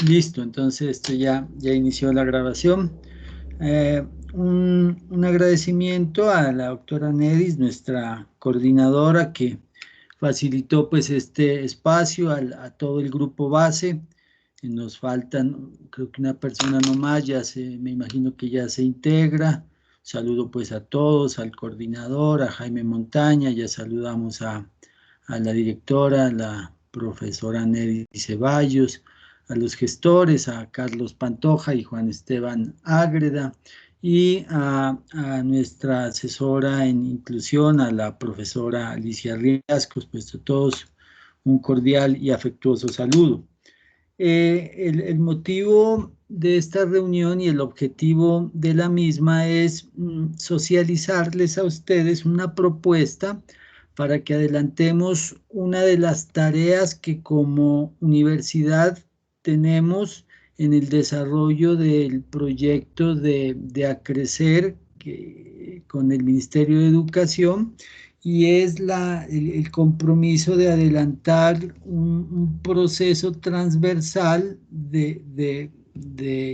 Listo, entonces esto ya inició la grabación. Un agradecimiento a la doctora Nedis, nuestra coordinadora, que facilitó pues este espacio a todo el grupo base. Nos faltan, creo que una persona nomás, me imagino que ya se integra. Saludo pues a todos, al coordinador, a Jaime Montaña, ya saludamos a la directora, la profesora Nedis Ceballos, a los gestores, a Carlos Pantoja y Juan Esteban Ágreda, y a nuestra asesora en inclusión, a la profesora Alicia Riascos, pues a todos un cordial y afectuoso saludo. El motivo de esta reunión y el objetivo de la misma es socializarles a ustedes una propuesta para que adelantemos una de las tareas que como universidad tenemos en el desarrollo del proyecto de Acrecer con el Ministerio de Educación, y es el compromiso de adelantar un proceso transversal de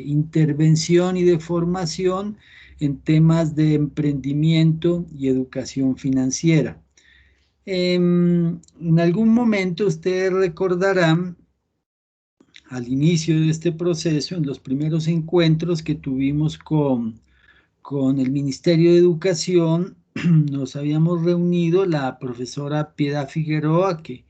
intervención y de formación en temas de emprendimiento y educación financiera. En algún momento ustedes recordarán, al inicio de este proceso, en los primeros encuentros que tuvimos con el Ministerio de Educación, nos habíamos reunido la profesora Piedad Figueroa, que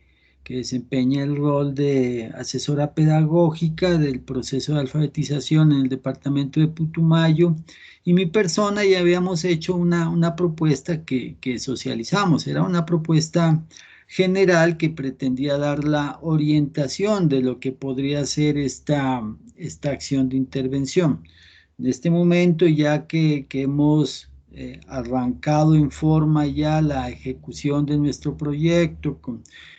desempeña el rol de asesora pedagógica del proceso de alfabetización en el departamento de Putumayo, y mi persona, y habíamos hecho una propuesta que socializamos. Era una propuesta general que pretendía dar la orientación de lo que podría ser esta acción de intervención. En este momento, ya que hemos arrancado en forma ya la ejecución de nuestro proyecto,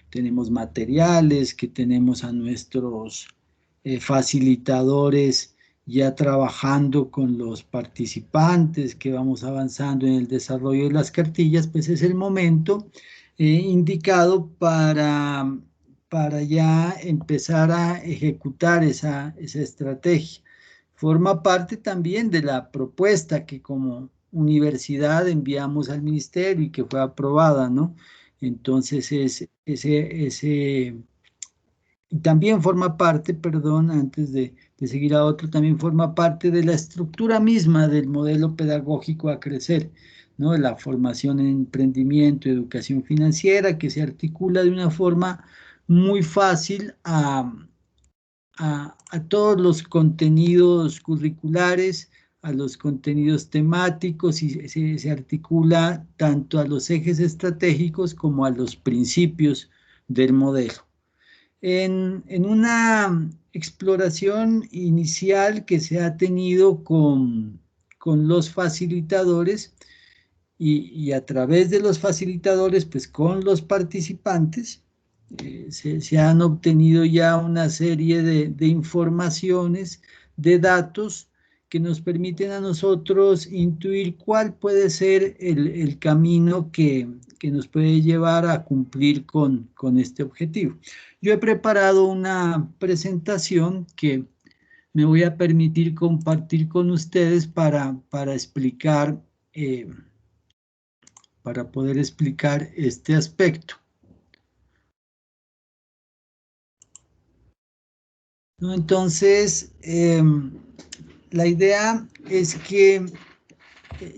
tenemos materiales, que tenemos a nuestros facilitadores ya trabajando con los participantes, que vamos avanzando en el desarrollo de las cartillas, pues es el momento indicado para ya empezar a ejecutar esa estrategia. Forma parte también de la propuesta que como universidad enviamos al ministerio y que fue aprobada, ¿no? Entonces, y también forma parte, perdón, antes de seguir a otro, también forma parte de la estructura misma del modelo pedagógico a crecer, ¿no? La formación en emprendimiento, educación financiera, que se articula de una forma muy fácil a todos los contenidos curriculares, a los contenidos temáticos, y se articula tanto a los ejes estratégicos como a los principios del modelo. En una exploración inicial que se ha tenido con los facilitadores y a través de los facilitadores, pues con los participantes, se han obtenido ya una serie de informaciones, de datos que nos permiten a nosotros intuir cuál puede ser el camino que nos puede llevar a cumplir con este objetivo. Yo he preparado una presentación que me voy a permitir compartir con ustedes para explicar, para poder explicar este aspecto, ¿no? Entonces, la idea es que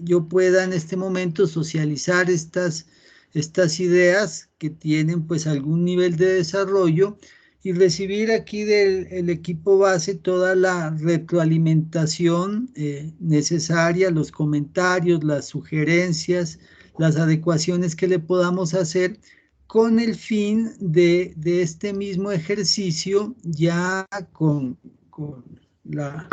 yo pueda en este momento socializar estas ideas que tienen pues algún nivel de desarrollo, y recibir aquí del equipo base toda la retroalimentación necesaria, los comentarios, las sugerencias, las adecuaciones que le podamos hacer, con el fin de este mismo ejercicio, ya con la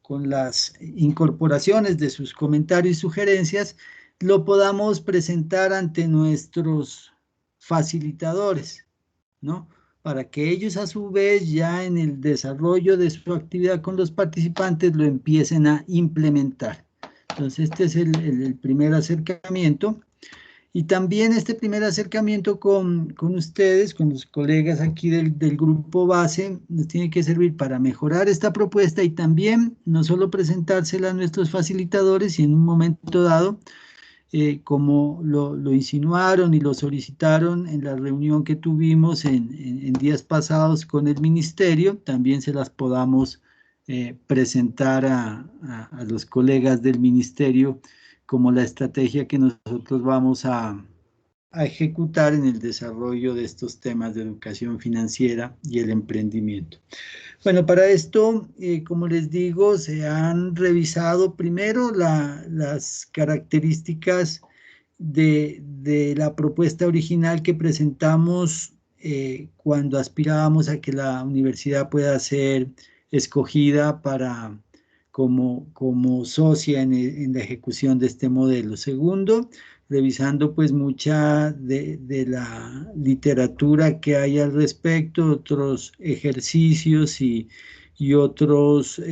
con las incorporaciones de sus comentarios y sugerencias, lo podamos presentar ante nuestros facilitadores, ¿no? Para que ellos a su vez ya en el desarrollo de su actividad con los participantes lo empiecen a implementar. Entonces este es el primer acercamiento. Y también este primer acercamiento con ustedes, con los colegas aquí del grupo base, nos tiene que servir para mejorar esta propuesta y también no solo presentársela a nuestros facilitadores y en un momento dado, como lo insinuaron y lo solicitaron en la reunión que tuvimos en días pasados con el ministerio, también se las podamos presentar a los colegas del ministerio como la estrategia que nosotros vamos a ejecutar en el desarrollo de estos temas de educación financiera y el emprendimiento. Bueno, para esto, como les digo, se han revisado primero las características de la propuesta original que presentamos cuando aspirábamos a que la universidad pueda ser escogida como socia en la ejecución de este modelo. Segundo, revisando pues mucha de la literatura que hay al respecto, otros ejercicios y otros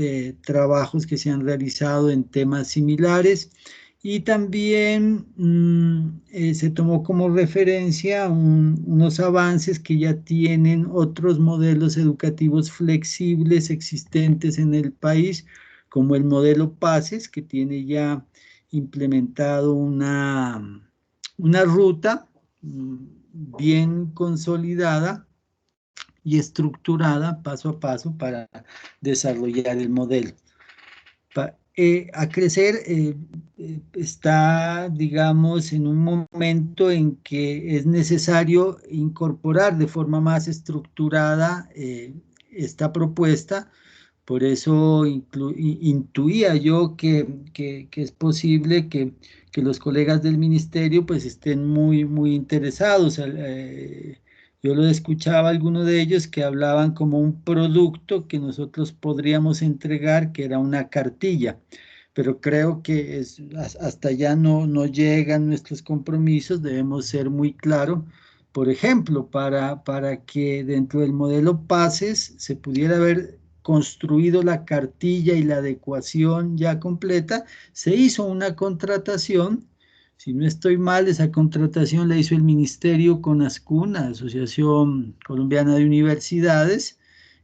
trabajos que se han realizado en temas similares. Y también se tomó como referencia unos avances que ya tienen otros modelos educativos flexibles existentes en el país, como el modelo PACES, que tiene ya implementado una ruta bien consolidada y estructurada paso a paso para desarrollar el modelo. A crecer está, digamos, en un momento en que es necesario incorporar de forma más estructurada esta propuesta. Por eso intuía yo que es posible que los colegas del ministerio pues estén muy interesados. Yo lo escuchaba a algunos de ellos que hablaban como un producto que nosotros podríamos entregar, que era una cartilla, pero creo que hasta allá no llegan nuestros compromisos, debemos ser muy claros. Por ejemplo, para que dentro del modelo PACES se pudiera haber construido la cartilla y la adecuación ya completa, se hizo una contratación. Si no estoy mal, esa contratación la hizo el ministerio con ASCUN, la Asociación Colombiana de Universidades,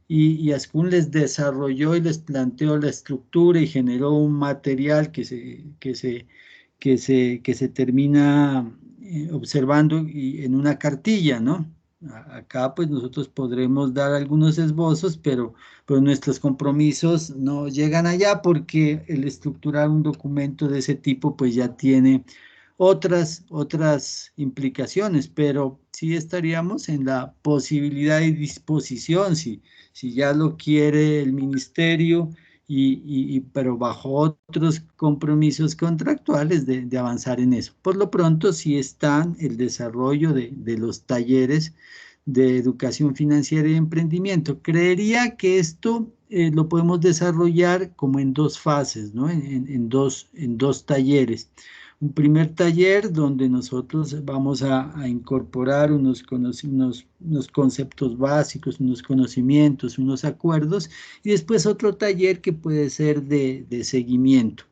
y ASCUN les desarrolló y les planteó la estructura y generó un material que se termina observando y en una cartilla, ¿no? Acá pues nosotros podremos dar algunos esbozos, pero nuestros compromisos no llegan allá porque el estructurar un documento de ese tipo pues ya tiene otras implicaciones, pero sí estaríamos en la posibilidad y disposición, si ya lo quiere el ministerio, pero bajo otros compromisos contractuales de avanzar en eso. Por lo pronto, sí está el desarrollo de los talleres de educación financiera y emprendimiento. Creería que esto lo podemos desarrollar como en dos fases, ¿no? En dos talleres. Un primer taller donde nosotros vamos a incorporar unos conceptos básicos, unos conocimientos, unos acuerdos, y después otro taller que puede ser de seguimiento.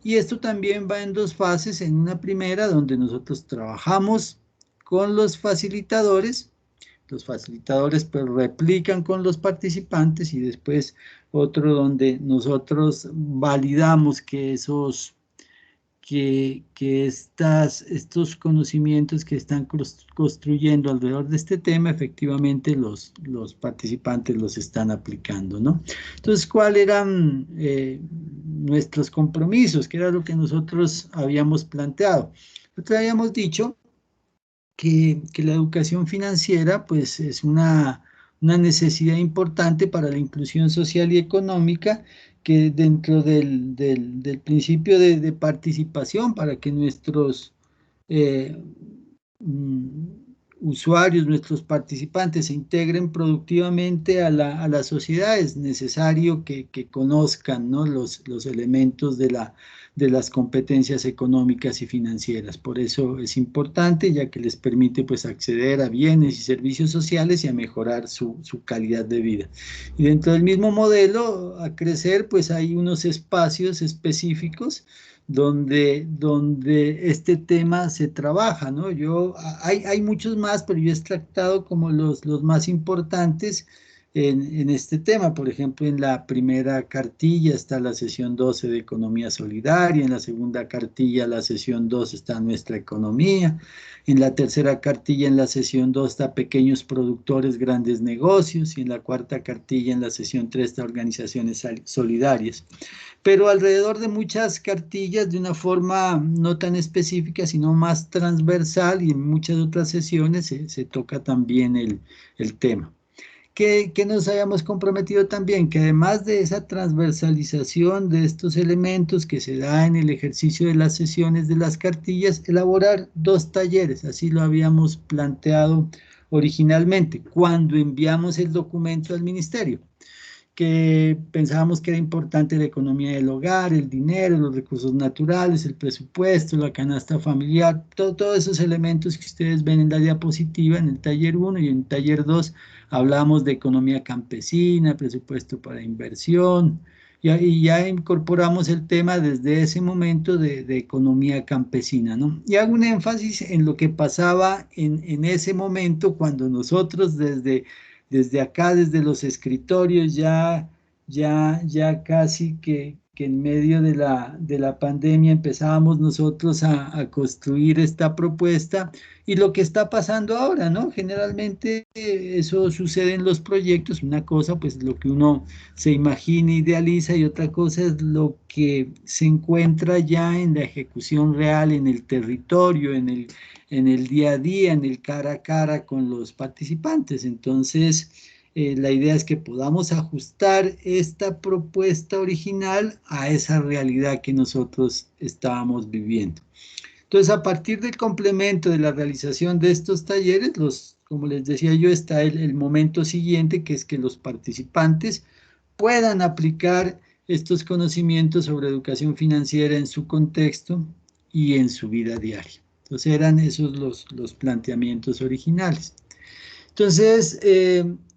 Y esto también va en dos fases. En una primera donde nosotros trabajamos con los facilitadores pues replican con los participantes, y después otro donde nosotros validamos estos conocimientos que están construyendo alrededor de este tema, efectivamente los participantes los están aplicando, ¿no? Entonces, ¿cuáles eran nuestros compromisos? ¿Qué era lo que nosotros habíamos planteado? Nosotros habíamos dicho que la educación financiera pues es una necesidad importante para la inclusión social y económica, que dentro del principio de participación, para que nuestros eh, mm, usuarios, nuestros participantes se integren productivamente a la sociedad, es necesario que conozcan, ¿no? los elementos de las competencias económicas y financieras. Por eso es importante, ya que les permite pues acceder a bienes y servicios sociales y a mejorar su calidad de vida. Y dentro del mismo modelo, a crecer, pues hay unos espacios específicos donde este tema se trabaja, ¿no? Hay muchos más, pero yo he extractado como los más importantes en este tema. Por ejemplo, en la primera cartilla está la sesión 12 de Economía Solidaria, en la segunda cartilla, la sesión 2, está Nuestra Economía, en la tercera cartilla, en la sesión 2, está Pequeños Productores, Grandes Negocios, y en la cuarta cartilla, en la sesión 3, está Organizaciones Solidarias. Pero alrededor de muchas cartillas, de una forma no tan específica, sino más transversal, y en muchas otras sesiones se toca también el tema. Que nos hayamos comprometido también, que además de esa transversalización de estos elementos que se da en el ejercicio de las sesiones de las cartillas, elaborar 2 talleres, así lo habíamos planteado originalmente, cuando enviamos el documento al ministerio, que pensábamos que era importante la economía del hogar, el dinero, los recursos naturales, el presupuesto, la canasta familiar, todos esos elementos que ustedes ven en la diapositiva, en el taller 1 y en el taller 2, hablamos de economía campesina, presupuesto para inversión, y ya incorporamos el tema desde ese momento de economía campesina, ¿no? Y hago un énfasis en lo que pasaba en ese momento cuando nosotros desde acá, desde los escritorios, ya casi que en medio de la pandemia empezábamos nosotros a construir esta propuesta, y lo que está pasando ahora, ¿no? Generalmente eso sucede en los proyectos. Una cosa, pues lo que uno se imagina, idealiza, y otra cosa es lo que se encuentra ya en la ejecución real, en el territorio, en el día a día, en el cara a cara con los participantes. Entonces, la idea es que podamos ajustar esta propuesta original a esa realidad que nosotros estábamos viviendo. Entonces, a partir del complemento de la realización de estos talleres, como les decía yo, está el momento siguiente, que es que los participantes puedan aplicar estos conocimientos sobre educación financiera en su contexto y en su vida diaria. Entonces, eran esos los planteamientos originales. Entonces,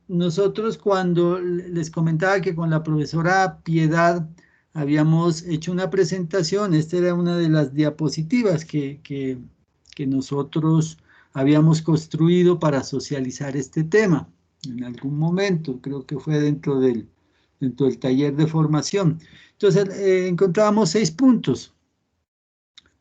nosotros cuando les comentaba que con la profesora Piedad habíamos hecho una presentación, esta era una de las diapositivas que nosotros habíamos construido para socializar este tema en algún momento, creo que fue dentro del taller de formación. Entonces, encontrábamos 6 puntos.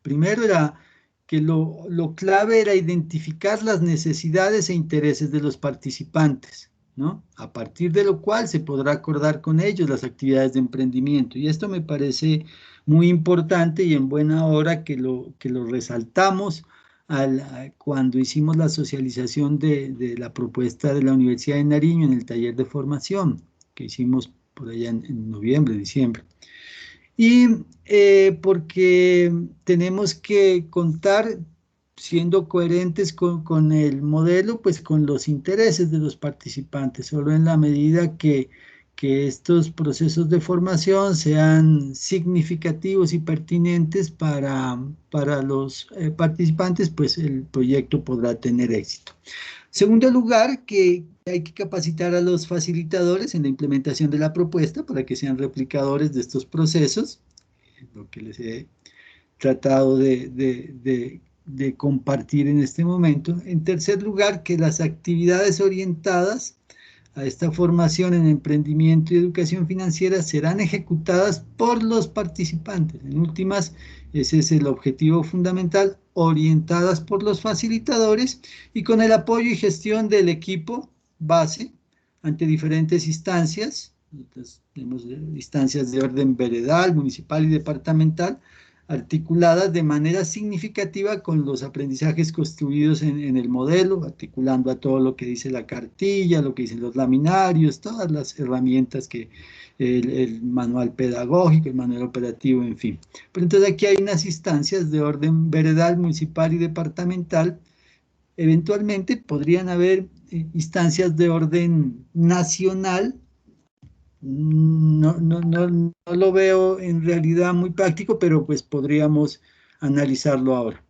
Primero era que lo clave era identificar las necesidades e intereses de los participantes, ¿no? A partir de lo cual se podrá acordar con ellos las actividades de emprendimiento. Y esto me parece muy importante, y en buena hora que lo resaltamos cuando hicimos la socialización de la propuesta de la Universidad de Nariño en el taller de formación que hicimos por allá en noviembre, diciembre. Y porque tenemos que contar, siendo coherentes con el modelo, pues con los intereses de los participantes, solo en la medida que estos procesos de formación sean significativos y pertinentes para los participantes, pues el proyecto podrá tener éxito. Segundo lugar, que hay que capacitar a los facilitadores en la implementación de la propuesta para que sean replicadores de estos procesos, lo que les he tratado de compartir en este momento. En tercer lugar, que las actividades orientadas a esta formación en emprendimiento y educación financiera serán ejecutadas por los participantes. En últimas, ese es el objetivo fundamental, orientadas por los facilitadores y con el apoyo y gestión del equipo base ante diferentes instancias. Entonces, tenemos instancias de orden veredal, municipal y departamental, articuladas de manera significativa con los aprendizajes construidos en el modelo, articulando a todo lo que dice la cartilla, lo que dicen los laminarios, todas las herramientas que el manual pedagógico, el manual operativo, en fin. Pero entonces aquí hay unas instancias de orden veredal, municipal y departamental. Eventualmente podrían haber instancias de orden nacional. No lo veo en realidad muy práctico, pero pues podríamos analizarlo ahora.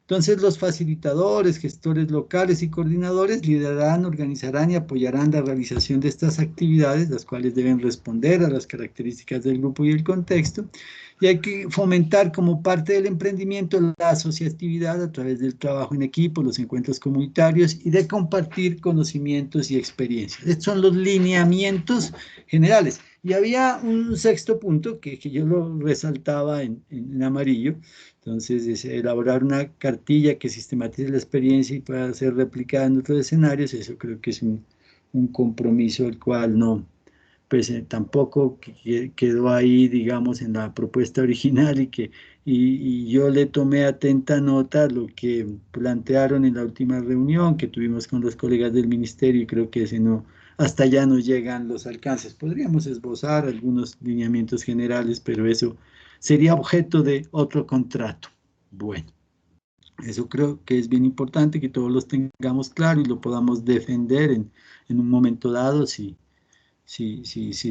Entonces, los facilitadores, gestores locales y coordinadores liderarán, organizarán y apoyarán la realización de estas actividades, las cuales deben responder a las características del grupo y el contexto. Y hay que fomentar como parte del emprendimiento la asociatividad a través del trabajo en equipo, los encuentros comunitarios y de compartir conocimientos y experiencias. Estos son los lineamientos generales. Y había un sexto punto que yo lo resaltaba en amarillo. Entonces, es elaborar una cartilla que sistematice la experiencia y pueda ser replicada en otros escenarios. Eso creo que es un compromiso el cual no, pues tampoco quedó ahí, digamos, en la propuesta original y yo le tomé atenta nota a lo que plantearon en la última reunión que tuvimos con los colegas del ministerio y creo que ese no, hasta allá no llegan los alcances. Podríamos esbozar algunos lineamientos generales, pero eso sería objeto de otro contrato. Bueno, eso creo que es bien importante que todos los tengamos claro y lo podamos defender en un momento dado si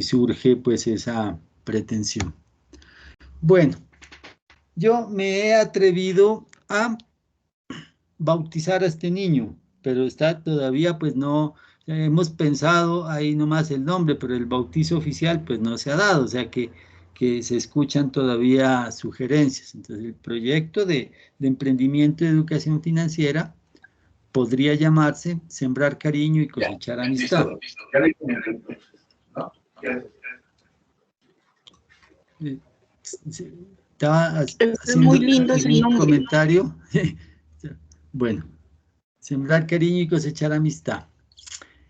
surge pues esa pretensión. Bueno, yo me he atrevido a bautizar a este niño, pero está todavía pues no, hemos pensado ahí nomás el nombre, pero el bautizo oficial pues no se ha dado, o sea que se escuchan todavía sugerencias. Entonces el proyecto de emprendimiento de educación financiera podría llamarse Sembrar Cariño y Cosechar Amistad. Estaba es muy lindo ese nombre. Comentario. Bueno, Sembrar Cariño y Cosechar Amistad.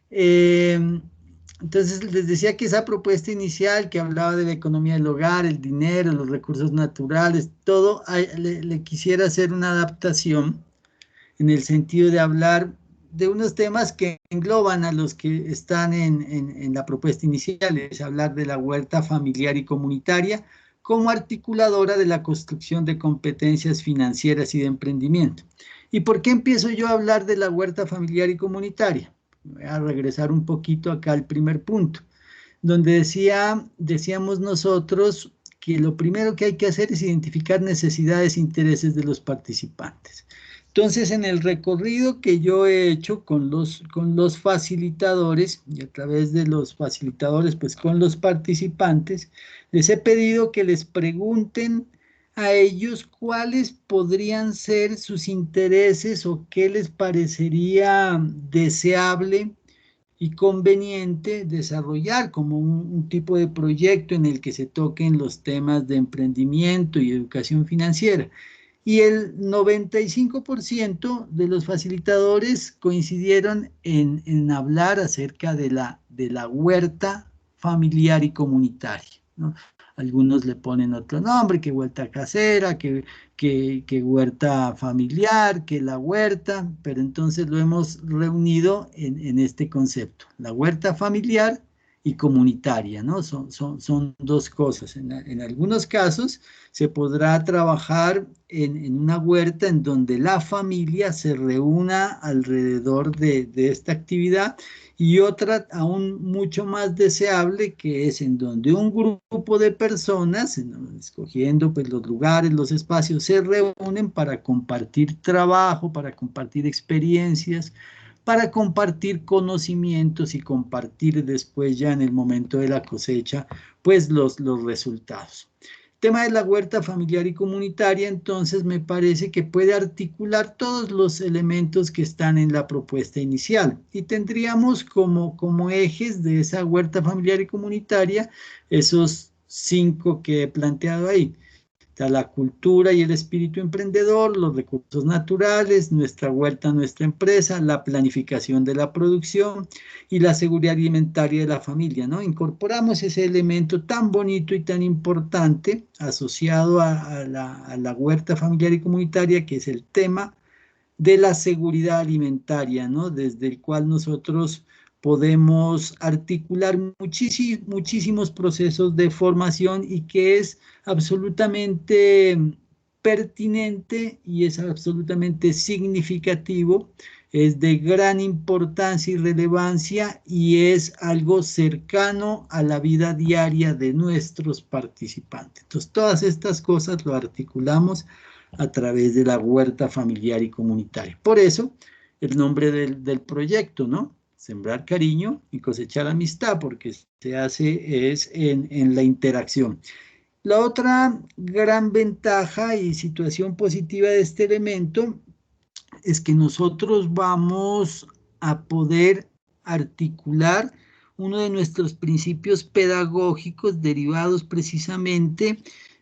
Entonces les decía que esa propuesta inicial que hablaba de la economía del hogar, el dinero, los recursos naturales, todo, le quisiera hacer una adaptación en el sentido de hablar de unos temas que engloban a los que están en la propuesta inicial, es hablar de la huerta familiar y comunitaria como articuladora de la construcción de competencias financieras y de emprendimiento. ¿Y por qué empiezo yo a hablar de la huerta familiar y comunitaria? Voy a regresar un poquito acá al primer punto, donde decíamos nosotros que lo primero que hay que hacer es identificar necesidades e intereses de los participantes. Entonces, en el recorrido que yo he hecho con los facilitadores, y a través de los facilitadores, pues con los participantes, les he pedido que les pregunten a ellos cuáles podrían ser sus intereses o qué les parecería deseable y conveniente desarrollar como un tipo de proyecto en el que se toquen los temas de emprendimiento y educación financiera. Y el 95% de los facilitadores coincidieron en hablar acerca de la huerta familiar y comunitaria, ¿no? Algunos le ponen otro nombre, que huerta casera, que huerta familiar, que la huerta, pero entonces lo hemos reunido en este concepto, la huerta familiar y comunitaria, ¿no? Son dos cosas. En algunos casos se podrá trabajar en una huerta en donde la familia se reúna alrededor de esta actividad y otra aún mucho más deseable que es en donde un grupo de personas, escogiendo pues los lugares, los espacios, se reúnen para compartir trabajo, para compartir experiencias, para compartir conocimientos y compartir después ya en el momento de la cosecha, pues los resultados. El tema de la huerta familiar y comunitaria, entonces, me parece que puede articular todos los elementos que están en la propuesta inicial y tendríamos como ejes de esa huerta familiar y comunitaria esos 5 que he planteado ahí. Está la cultura y el espíritu emprendedor, los recursos naturales, nuestra huerta, nuestra empresa, la planificación de la producción y la seguridad alimentaria de la familia, ¿no? Incorporamos ese elemento tan bonito y tan importante asociado a la huerta familiar y comunitaria, que es el tema de la seguridad alimentaria, ¿no? Desde el cual nosotros podemos articular muchísimos procesos de formación y que es absolutamente pertinente y es absolutamente significativo, es de gran importancia y relevancia y es algo cercano a la vida diaria de nuestros participantes. Entonces, todas estas cosas lo articulamos a través de la huerta familiar y comunitaria. Por eso, el nombre del proyecto, ¿no? Sembrar cariño y cosechar amistad, porque se hace es en la interacción. La otra gran ventaja y situación positiva de este elemento es que nosotros vamos a poder articular uno de nuestros principios pedagógicos derivados precisamente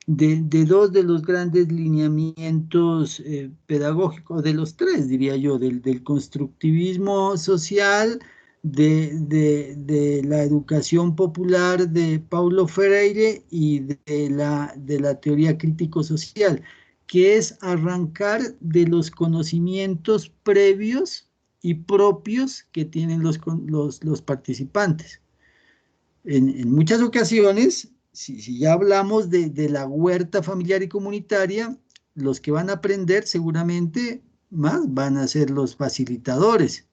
de dos de los grandes lineamientos pedagógicos, de los tres, diría yo, del constructivismo social, de la educación popular de Paulo Freire y de la teoría crítico-social, que es arrancar de los conocimientos previos y propios que tienen los participantes. En muchas ocasiones, si ya hablamos de la huerta familiar y comunitaria, los que van a aprender seguramente más van a ser los facilitadores,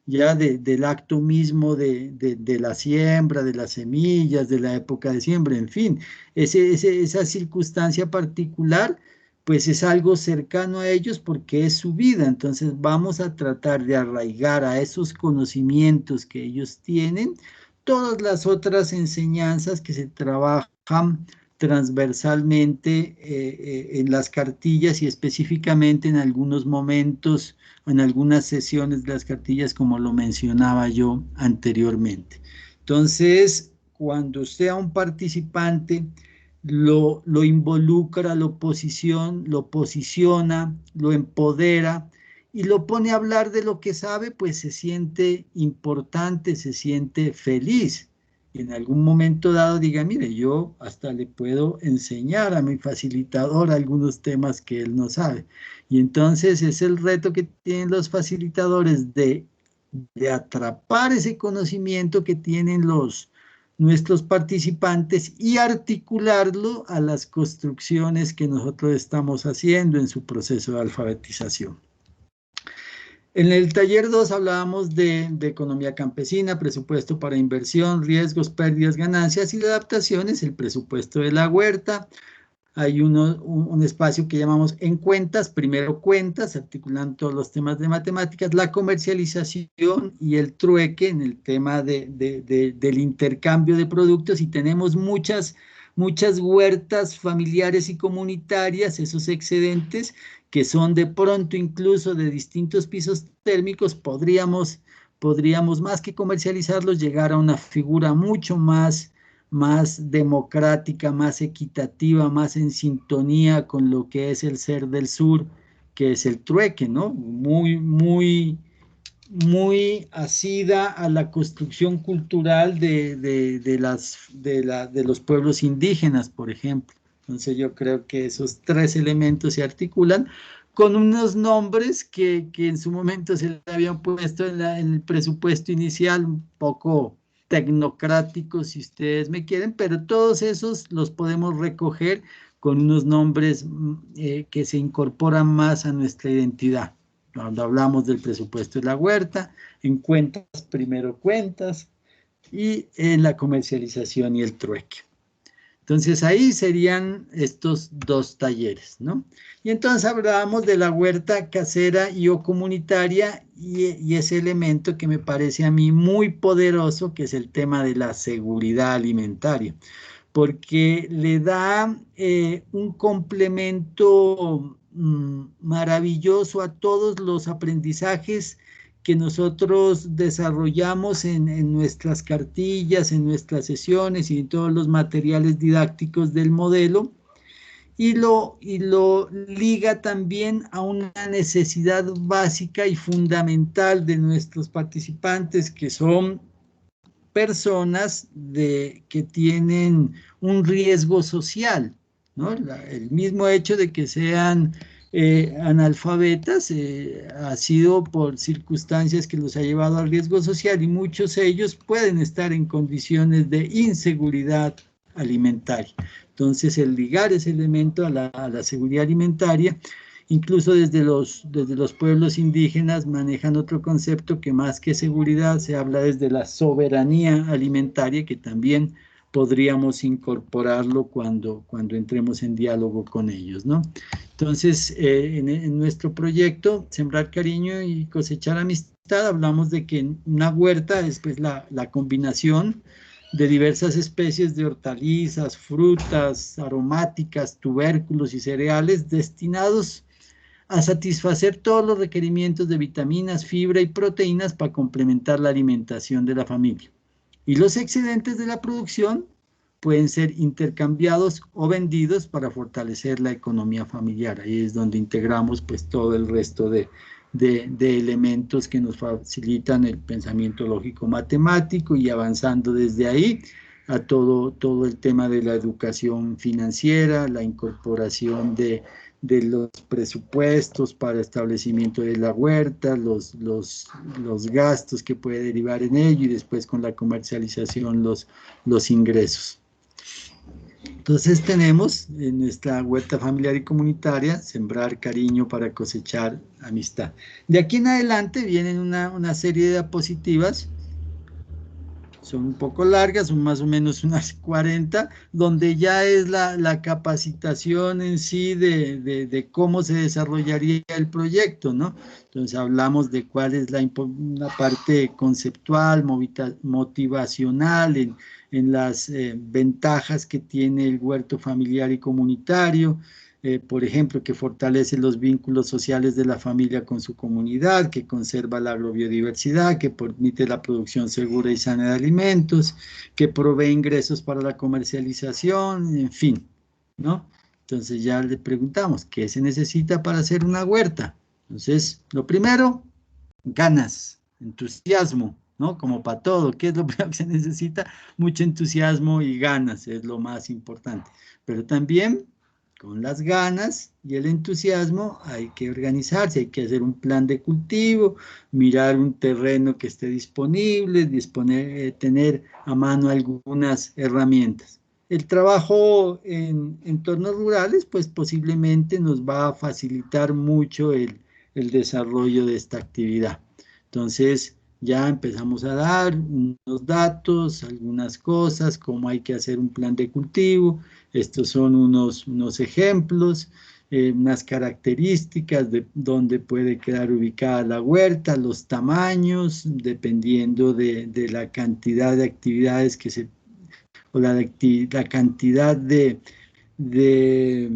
ya del acto mismo de la siembra, de las semillas, de la época de siembra, en fin, esa circunstancia particular, pues es algo cercano a ellos porque es su vida. Entonces vamos a tratar de arraigar a esos conocimientos que ellos tienen todas las otras enseñanzas que se trabajan transversalmente en las cartillas y específicamente en algunos momentos, en algunas sesiones de las cartillas, como lo mencionaba yo anteriormente. Entonces, cuando sea un participante, lo involucra, lo posiciona, lo empodera y lo pone a hablar de lo que sabe, pues se siente importante, se siente feliz. Y en algún momento dado diga, mire, yo hasta le puedo enseñar a mi facilitador algunos temas que él no sabe. Y entonces es el reto que tienen los facilitadores de atrapar ese conocimiento que tienen nuestros participantes y articularlo a las construcciones que nosotros estamos haciendo en su proceso de alfabetización. En el taller 2 hablábamos de economía campesina, presupuesto para inversión, riesgos, pérdidas, ganancias y adaptaciones, el presupuesto de la huerta. Hay un espacio que llamamos en cuentas, primero cuentas, articulando todos los temas de matemáticas, la comercialización y el trueque en el tema del intercambio de productos, y tenemos muchas huertas familiares y comunitarias, esos excedentes que son de pronto incluso de distintos pisos térmicos, podríamos más que comercializarlos, llegar a una figura mucho más democrática, más equitativa, más en sintonía con lo que es el ser del sur, que es el trueque, ¿no? Muy asida a la construcción cultural de los pueblos indígenas, por ejemplo. Entonces yo creo que esos tres elementos se articulan con unos nombres que en su momento se le habían puesto en el presupuesto inicial, un poco tecnocráticos, si ustedes me quieren, pero todos esos los podemos recoger con unos nombres que se incorporan más a nuestra identidad. Cuando hablamos del presupuesto de la huerta, en cuentas, primero cuentas, y en la comercialización y el trueque. Entonces ahí serían estos dos talleres, ¿no? Y entonces hablábamos de la huerta casera y o comunitaria y ese elemento que me parece a mí muy poderoso, que es el tema de la seguridad alimentaria, porque le da un complemento maravilloso a todos los aprendizajes que nosotros desarrollamos en nuestras cartillas, en nuestras sesiones y en todos los materiales didácticos del modelo, y lo liga también a una necesidad básica y fundamental de nuestros participantes, que son personas que tienen un riesgo social, ¿no? El mismo hecho de que sean analfabetas ha sido por circunstancias que los ha llevado al riesgo social, y muchos de ellos pueden estar en condiciones de inseguridad alimentaria. Entonces, el ligar ese elemento a la seguridad alimentaria, incluso desde los pueblos indígenas manejan otro concepto que más que seguridad se habla desde la soberanía alimentaria, que también podríamos incorporarlo cuando entremos en diálogo con ellos, ¿no? Entonces, en nuestro proyecto, Sembrar Cariño y Cosechar Amistad, hablamos de que una huerta es pues la combinación de diversas especies de hortalizas, frutas, aromáticas, tubérculos y cereales destinados a satisfacer todos los requerimientos de vitaminas, fibra y proteínas para complementar la alimentación de la familia. Y los excedentes de la producción pueden ser intercambiados o vendidos para fortalecer la economía familiar. Ahí es donde integramos pues todo el resto de elementos que nos facilitan el pensamiento lógico-matemático y avanzando desde ahí a todo el tema de la educación financiera, la incorporación de los presupuestos para establecimiento de la huerta, los gastos que puede derivar en ello y después con la comercialización los ingresos. Entonces tenemos en nuestra huerta familiar y comunitaria, Sembrar Cariño para Cosechar Amistad. De aquí en adelante vienen una serie de diapositivas, son un poco largas, son más o menos unas 40, donde ya es la capacitación en sí de cómo se desarrollaría el proyecto, ¿no? Entonces hablamos de cuál es la parte conceptual, motivacional, en las ventajas que tiene el huerto familiar y comunitario, por ejemplo, que fortalece los vínculos sociales de la familia con su comunidad, que conserva la agrobiodiversidad, que permite la producción segura y sana de alimentos, que provee ingresos para la comercialización, en fin, ¿no? Entonces ya le preguntamos, ¿qué se necesita para hacer una huerta? Entonces, lo primero, ganas, entusiasmo, ¿no? Como para todo, ¿qué es lo primero que se necesita? Mucho entusiasmo y ganas, es lo más importante. Pero también con las ganas y el entusiasmo hay que organizarse, hay que hacer un plan de cultivo, mirar un terreno que esté disponible, tener a mano algunas herramientas. El trabajo en entornos rurales, pues posiblemente nos va a facilitar mucho el desarrollo de esta actividad. Entonces, ya empezamos a dar unos datos, algunas cosas, cómo hay que hacer un plan de cultivo. Estos son unos ejemplos, unas características de dónde puede quedar ubicada la huerta, los tamaños, dependiendo de la cantidad de actividades o la cantidad de, de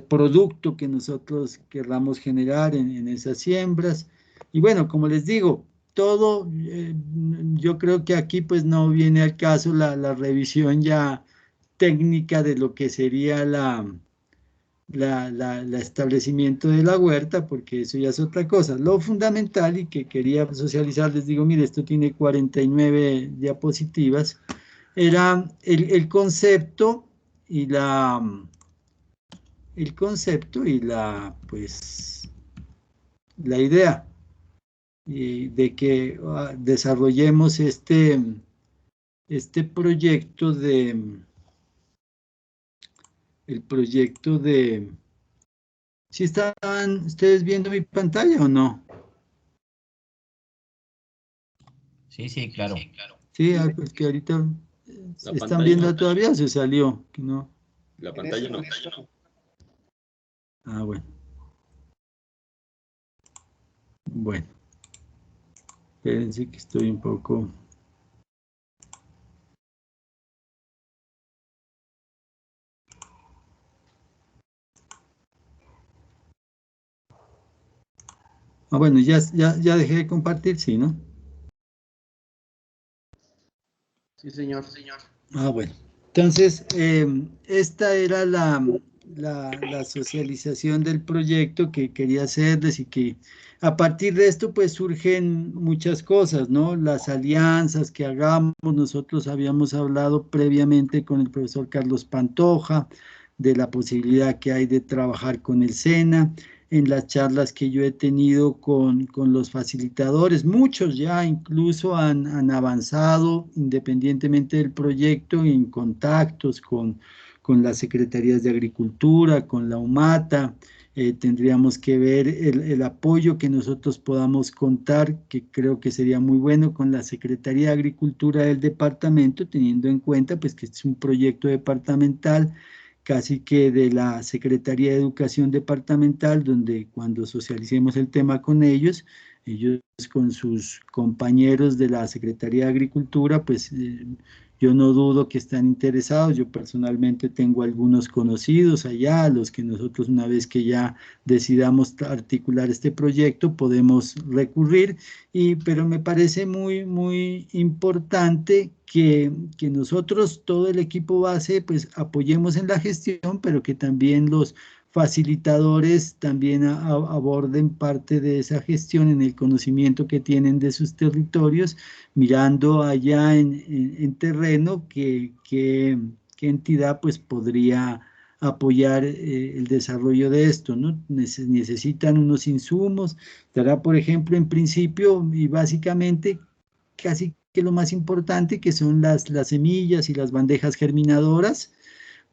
producto que nosotros querramos generar en esas siembras. Y bueno, como les digo, todo, yo creo que aquí pues no viene al caso la revisión ya técnica de lo que sería el establecimiento de la huerta, porque eso ya es otra cosa. Lo fundamental y que quería socializar, les digo, mire, esto tiene 49 diapositivas, era el concepto y pues, la idea de que desarrollemos este proyecto ¿sí estaban ustedes viendo mi pantalla o no? Sí, sí, claro. Sí, pues que ahorita están viendo todavía o se salió, que no. La pantalla no. Ah, bueno. Bueno. Espérense que estoy un poco. Ah, bueno, ya dejé de compartir, sí, ¿no? Sí, señor. Ah, bueno. Entonces, esta era la socialización del proyecto que quería hacerles y que a partir de esto pues surgen muchas cosas, ¿no? Las alianzas que hagamos, nosotros habíamos hablado previamente con el profesor Carlos Pantoja de la posibilidad que hay de trabajar con el SENA, en las charlas que yo he tenido con los facilitadores, muchos ya incluso han avanzado independientemente del proyecto en contactos con las secretarías de Agricultura, con la UMATA, tendríamos que ver el apoyo que nosotros podamos contar, que creo que sería muy bueno con la Secretaría de Agricultura del departamento, teniendo en cuenta pues que es un proyecto departamental, casi que de la Secretaría de Educación departamental, donde cuando socialicemos el tema con ellos con sus compañeros de la Secretaría de Agricultura, pues yo no dudo que están interesados. Yo personalmente tengo algunos conocidos allá, a los que nosotros una vez que ya decidamos articular este proyecto podemos recurrir, pero me parece muy importante que nosotros, todo el equipo base, pues apoyemos en la gestión, pero que también los facilitadores también aborden parte de esa gestión en el conocimiento que tienen de sus territorios, mirando allá en terreno qué entidad pues podría apoyar el desarrollo de esto, ¿no? Necesitan unos insumos, dará por ejemplo en principio y básicamente casi que lo más importante que son las semillas y las bandejas germinadoras,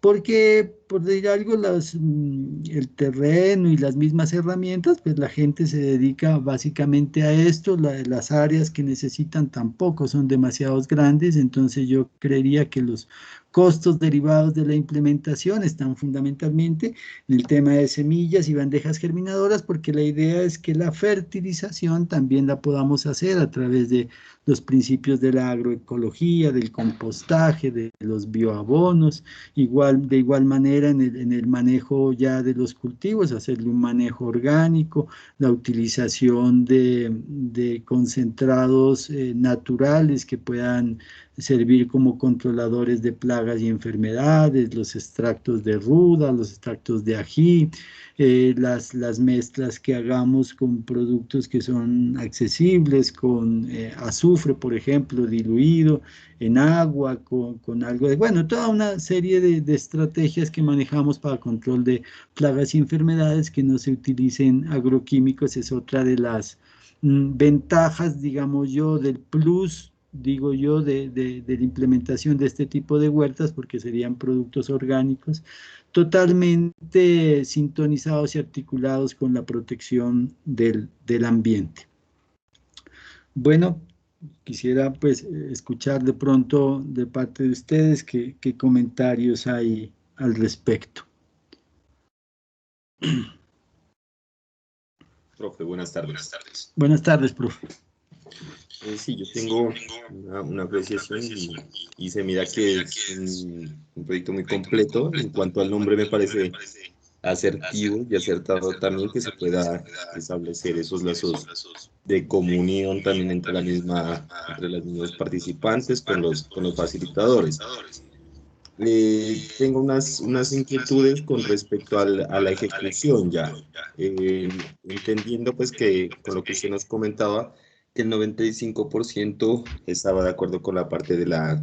porque, por decir algo, el terreno y las mismas herramientas, pues la gente se dedica básicamente a esto, las áreas que necesitan tampoco son demasiado grandes, entonces yo creería que los costos derivados de la implementación están fundamentalmente en el tema de semillas y bandejas germinadoras, porque la idea es que la fertilización también la podamos hacer a través de los principios de la agroecología, del compostaje, de los bioabonos, de igual manera en el manejo ya de los cultivos, hacerle un manejo orgánico, la utilización de concentrados naturales que puedan servir como controladores de plagas y enfermedades, los extractos de ruda, los extractos de ají, las mezclas que hagamos con productos que son accesibles, con azufre, por ejemplo, diluido en agua, con algo de, bueno, toda una serie de estrategias que manejamos para control de plagas y enfermedades que no se utilicen agroquímicos, es otra de las ventajas, digamos yo, del plus, digo yo, de la implementación de este tipo de huertas, porque serían productos orgánicos totalmente sintonizados y articulados con la protección del ambiente. Bueno, quisiera pues escuchar de pronto de parte de ustedes qué comentarios hay al respecto. Profe, buenas tardes. Buenas tardes, profe. Sí, yo tengo una apreciación y se mira que es un proyecto muy completo. En cuanto al nombre, me parece asertivo y acertado también que se pueda establecer esos lazos de comunión también entre los mismos participantes con los facilitadores. Tengo unas inquietudes con respecto a la ejecución ya, entendiendo pues que con lo que usted nos comentaba, que el 95% estaba de acuerdo con la parte de la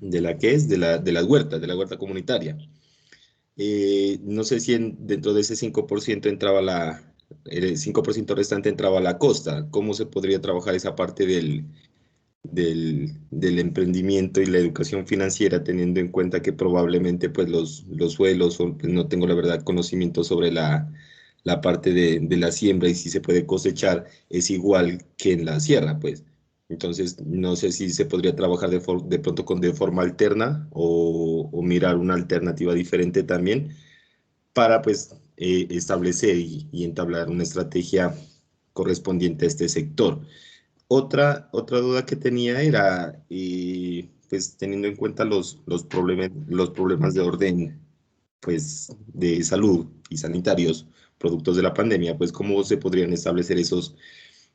de las huertas, de la huerta comunitaria. No sé si dentro de ese 5% entraba el 5% restante entraba a la costa. ¿Cómo se podría trabajar esa parte del emprendimiento y la educación financiera, teniendo en cuenta que probablemente pues los suelos, pues, no tengo la verdad conocimiento sobre la parte de la siembra y si se puede cosechar es igual que en la sierra, pues? Entonces, no sé si se podría trabajar de pronto de forma alterna o mirar una alternativa diferente también para pues establecer y entablar una estrategia correspondiente a este sector. Otra duda que tenía era, pues teniendo en cuenta los problemas de orden, pues de salud y sanitarios, productos de la pandemia, pues cómo se podrían establecer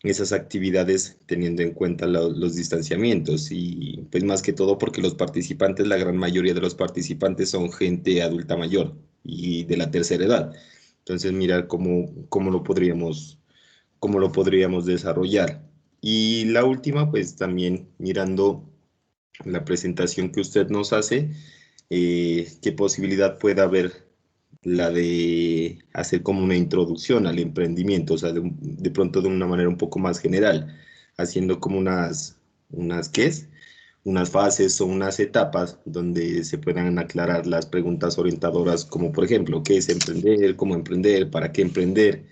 esas actividades teniendo en cuenta los distanciamientos y pues más que todo porque los participantes, la gran mayoría de los participantes son gente adulta mayor y de la tercera edad. Entonces mirar cómo lo podríamos desarrollar. Y la última, pues también mirando la presentación que usted nos hace, qué posibilidad puede haber la de hacer como una introducción al emprendimiento, o sea, pronto de una manera un poco más general, haciendo como ¿qué es? unas fases o unas etapas donde se puedan aclarar las preguntas orientadoras, como por ejemplo, ¿qué es emprender? ¿Cómo emprender? ¿Para qué emprender?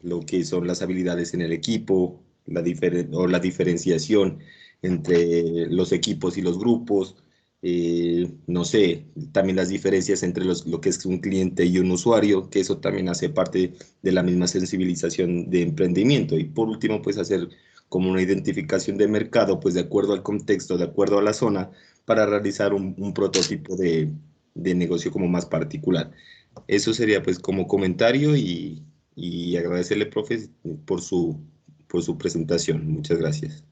Lo que son las habilidades en el equipo, la diferenciación entre los equipos y los grupos, no sé, también las diferencias entre lo que es un cliente y un usuario, que eso también hace parte de la misma sensibilización de emprendimiento. Y por último, pues hacer como una identificación de mercado, pues de acuerdo al contexto, de acuerdo a la zona, para realizar un prototipo de negocio como más particular. Eso sería pues como comentario y agradecerle, profe, por su presentación. Muchas gracias.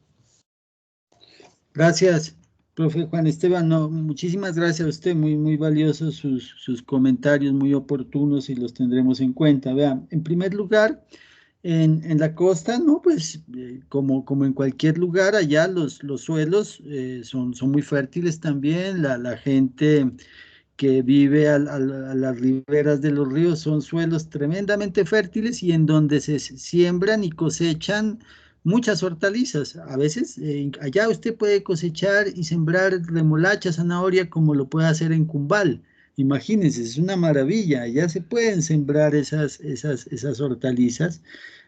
Gracias, profe Juan Esteban. No, muchísimas gracias a usted, muy valiosos sus comentarios, muy oportunos y los tendremos en cuenta. Vean, en primer lugar, en la costa, ¿no? Pues como en cualquier lugar, allá los suelos son muy fértiles también, la gente que vive a las riberas de los ríos son suelos tremendamente fértiles y en donde se siembran y cosechan muchas hortalizas. A veces allá usted puede cosechar y sembrar remolacha, zanahoria, como lo puede hacer en Cumbal. Imagínense, es una maravilla. Allá se pueden sembrar esas hortalizas.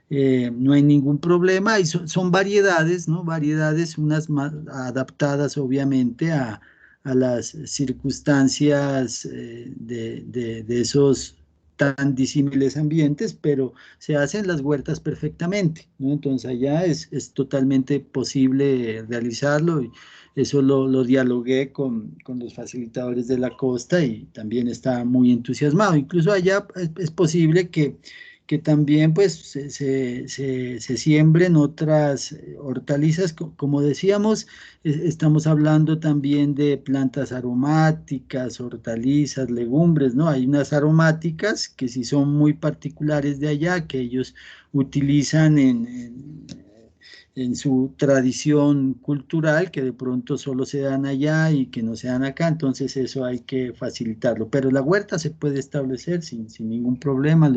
No hay ningún problema y son variedades, ¿no? Variedades, unas más adaptadas obviamente a las circunstancias de esos tan disímiles ambientes, pero se hacen las huertas perfectamente, ¿no? Entonces allá es totalmente posible realizarlo y eso lo dialogué con los facilitadores de la costa y también está muy entusiasmado. Incluso allá es posible que también pues se siembren otras hortalizas, como decíamos, estamos hablando también de plantas aromáticas, hortalizas, legumbres, ¿no? Hay unas aromáticas que sí son muy particulares de allá, que ellos utilizan en su tradición cultural, que de pronto solo se dan allá y que no se dan acá, entonces eso hay que facilitarlo. Pero la huerta se puede establecer sin ningún problema,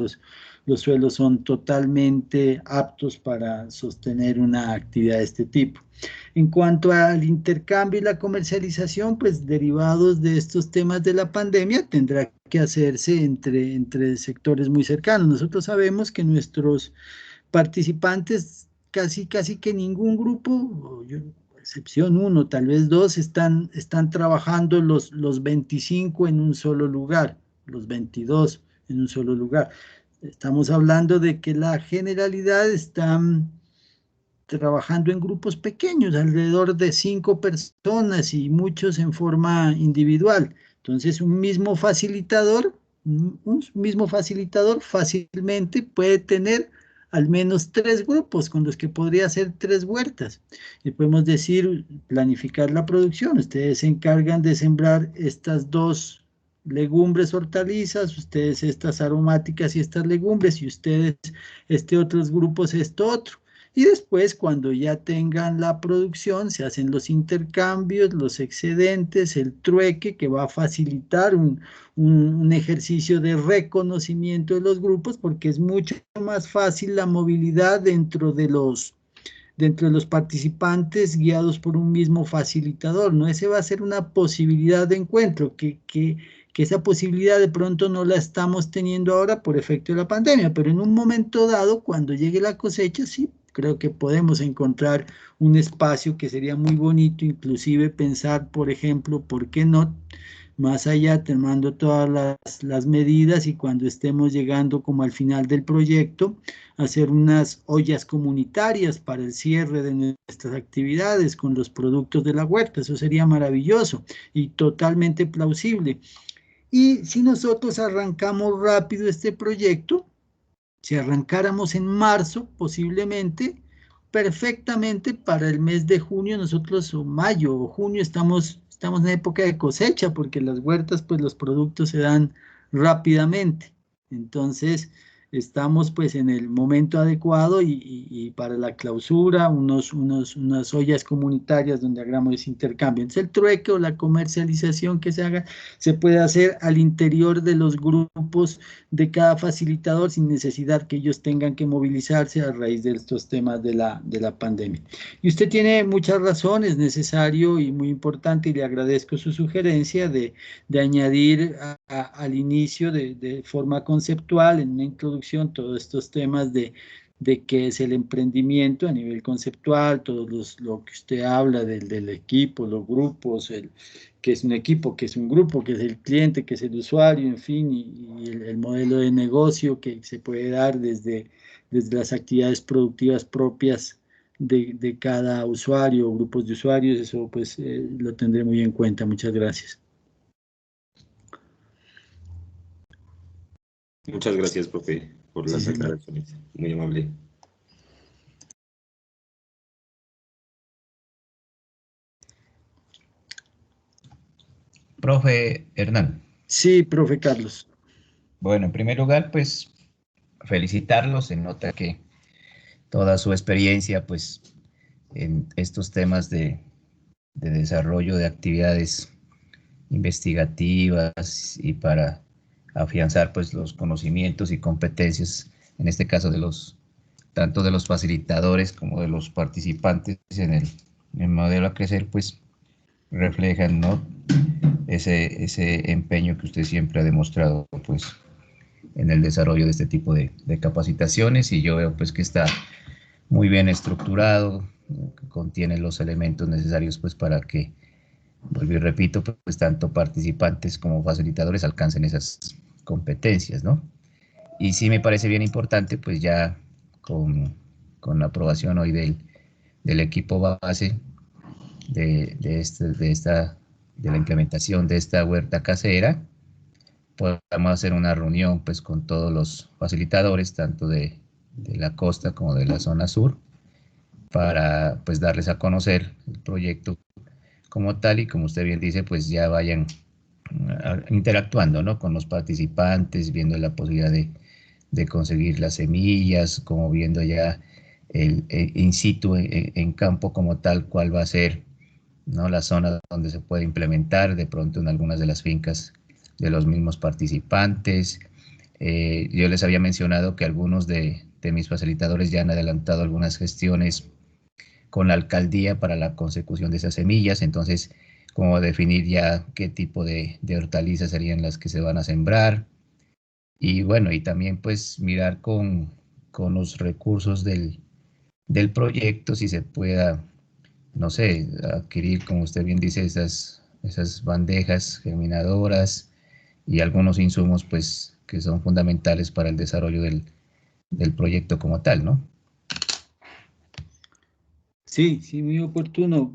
los suelos son totalmente aptos para sostener una actividad de este tipo. En cuanto al intercambio y la comercialización, pues derivados de estos temas de la pandemia, tendrá que hacerse entre sectores muy cercanos. Nosotros sabemos que nuestros participantes, casi que ningún grupo, excepción uno, tal vez dos, están trabajando los 25 en un solo lugar, los 22 en un solo lugar. Estamos hablando de que la generalidad están trabajando en grupos pequeños, alrededor de 5 personas y muchos en forma individual. Entonces, un mismo facilitador fácilmente puede tener al menos 3 grupos con los que podría hacer 3 huertas. Y podemos decir, planificar la producción. Ustedes se encargan de sembrar estas dos legumbres, hortalizas, ustedes estas aromáticas y estas legumbres, y ustedes otros grupos, esto otro. Y después, cuando ya tengan la producción, se hacen los intercambios, los excedentes, el trueque, que va a facilitar un ejercicio de reconocimiento de los grupos, porque es mucho más fácil la movilidad dentro de los participantes guiados por un mismo facilitador, ¿no? Ese va a ser una posibilidad de encuentro, que esa posibilidad de pronto no la estamos teniendo ahora por efecto de la pandemia, pero en un momento dado, cuando llegue la cosecha, sí, creo que podemos encontrar un espacio que sería muy bonito, inclusive pensar, por ejemplo, ¿por qué no? Más allá, tomando todas las medidas y cuando estemos llegando como al final del proyecto, hacer unas ollas comunitarias para el cierre de nuestras actividades con los productos de la huerta. Eso sería maravilloso y totalmente plausible. Y si nosotros arrancamos rápido este proyecto, si arrancáramos en marzo, posiblemente, perfectamente para el mes de junio, nosotros o mayo o junio estamos en época de cosecha, porque las huertas, pues los productos se dan rápidamente. Entonces, estamos pues en el momento adecuado y para la clausura unas ollas comunitarias donde hagamos ese intercambio. Entonces el trueque o la comercialización que se haga se puede hacer al interior de los grupos de cada facilitador sin necesidad que ellos tengan que movilizarse a raíz de estos temas de la pandemia. Y usted tiene muchas razones, es necesario y muy importante, y le agradezco su sugerencia de añadir al inicio de forma conceptual, en una introducción, todos estos temas de qué es el emprendimiento a nivel conceptual, lo que usted habla del equipo, los grupos, qué es un equipo, qué es un grupo, qué es el cliente, qué es el usuario, en fin, y el modelo de negocio que se puede dar desde las actividades productivas propias de cada usuario o grupos de usuarios. Eso pues lo tendré muy en cuenta. Muchas gracias. Muchas gracias, profe, por las Sí, aclaraciones. Muy amable. Profe Hernán. sí, profe Carlos. Bueno, en primer lugar, pues felicitarlos. Se nota que toda su experiencia, pues, en estos temas de desarrollo de actividades investigativas y para afianzar, pues, los conocimientos y competencias, en este caso tanto de los facilitadores como de los participantes en el modelo a crecer, pues, reflejan, ¿no?, ese empeño que usted siempre ha demostrado, pues, en el desarrollo de este tipo de capacitaciones, y yo veo pues que está muy bien estructurado, que contiene los elementos necesarios pues para que, vuelvo y repito, pues tanto participantes como facilitadores alcancen esas competencias, ¿no? Y sí me parece bien importante, pues ya con la aprobación hoy del equipo base de la implementación de esta huerta casera, podamos hacer una reunión pues con todos los facilitadores, tanto de la costa como de la zona sur, para pues darles a conocer el proyecto como tal, y como usted bien dice, pues ya vayan interactuando, ¿no?, con los participantes, viendo la posibilidad de conseguir las semillas, como viendo ya el in situ, en campo como tal, cuál va a ser, ¿no?, la zona donde se puede implementar, de pronto en algunas de las fincas de los mismos participantes. Yo les había mencionado que algunos de mis facilitadores ya han adelantado algunas gestiones con la alcaldía para la consecución de esas semillas, entonces cómo definir ya qué tipo de hortalizas serían las que se van a sembrar, y bueno, y también pues mirar con los recursos del proyecto si se pueda, no sé, adquirir, como usted bien dice, esas bandejas germinadoras y algunos insumos pues que son fundamentales para el desarrollo del proyecto como tal, ¿no? Sí, sí, muy oportuno.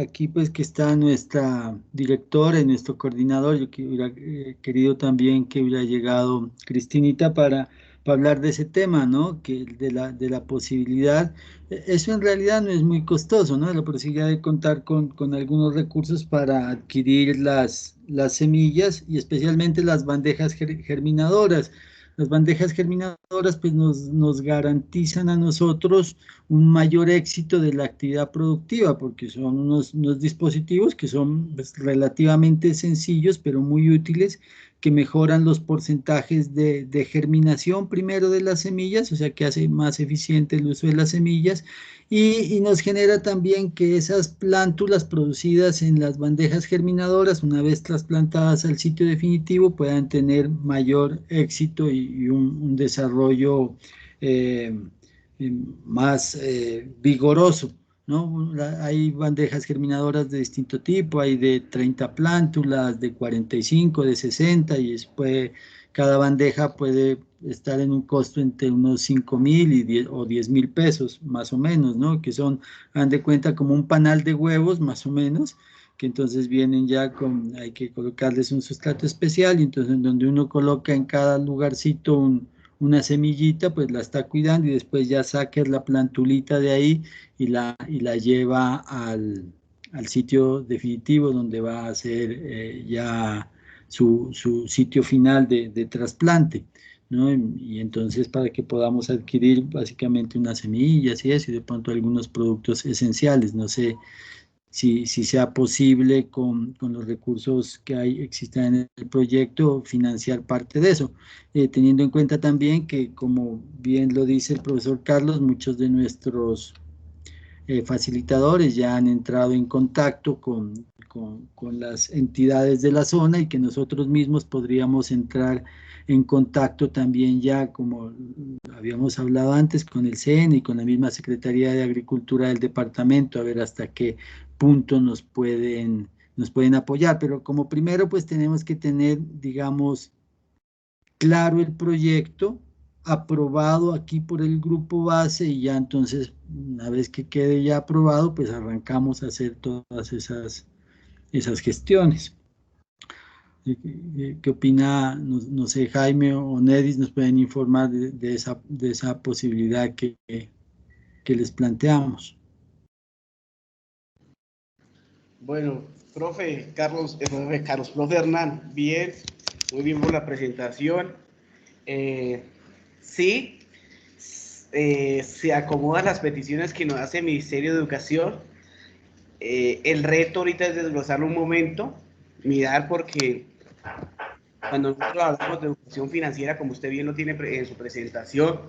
Aquí pues que está nuestra directora y nuestro coordinador, yo que hubiera querido también que hubiera llegado Cristinita para hablar de ese tema, ¿no? Que de la posibilidad, eso en realidad no es muy costoso, ¿no? La posibilidad de contar con algunos recursos para adquirir las semillas y especialmente las bandejas germinadoras. Las bandejas germinadoras pues nos garantizan a nosotros un mayor éxito de la actividad productiva, porque son unos dispositivos que son pues, relativamente sencillos, pero muy útiles, que mejoran los porcentajes de germinación primero de las semillas, o sea que hace más eficiente el uso de las semillas, y nos genera también que esas plántulas producidas en las bandejas germinadoras, una vez trasplantadas al sitio definitivo, puedan tener mayor éxito y un desarrollo eh, más vigoroso, ¿no? Hay bandejas germinadoras de distinto tipo, hay de 30 plántulas, de 45, de 60, y cada bandeja puede estar en un costo entre unos 5.000 y 10.000 pesos, más o menos, ¿no? Que son, han de cuenta, como un panal de huevos, más o menos, que entonces vienen ya hay que colocarles un sustrato especial, y entonces en donde uno coloca en cada lugarcito una semillita, pues la está cuidando, y después ya sacas la plantulita de ahí y la lleva al sitio definitivo donde va a ser ya su sitio final de trasplante. ¿no? Y entonces para que podamos adquirir básicamente unas semillas y eso, y de pronto algunos productos esenciales. No sé si sea posible con los recursos que existan en el proyecto financiar parte de eso, teniendo en cuenta también que, como bien lo dice el profesor Carlos, muchos de nuestros facilitadores ya han entrado en contacto con las entidades de la zona y que nosotros mismos podríamos entrar en contacto también ya, como habíamos hablado antes, con el CEN y con la misma Secretaría de Agricultura del departamento, a ver hasta qué punto nos pueden apoyar. Pero como primero, pues tenemos que tener, digamos, claro el proyecto, aprobado aquí por el grupo base, y ya entonces, una vez que quede ya aprobado, pues arrancamos a hacer todas esas gestiones. ¿Qué opina? No sé, Jaime o Nedis nos pueden informar de esa posibilidad que les planteamos. Bueno, profe Carlos, profe Hernán, bien, muy bien por la presentación. Sí, se acomodan las peticiones que nos hace el Ministerio de Educación. El reto ahorita es desglosarlo un momento, mirar, porque cuando nosotros hablamos de educación financiera, como usted bien lo tiene en su presentación,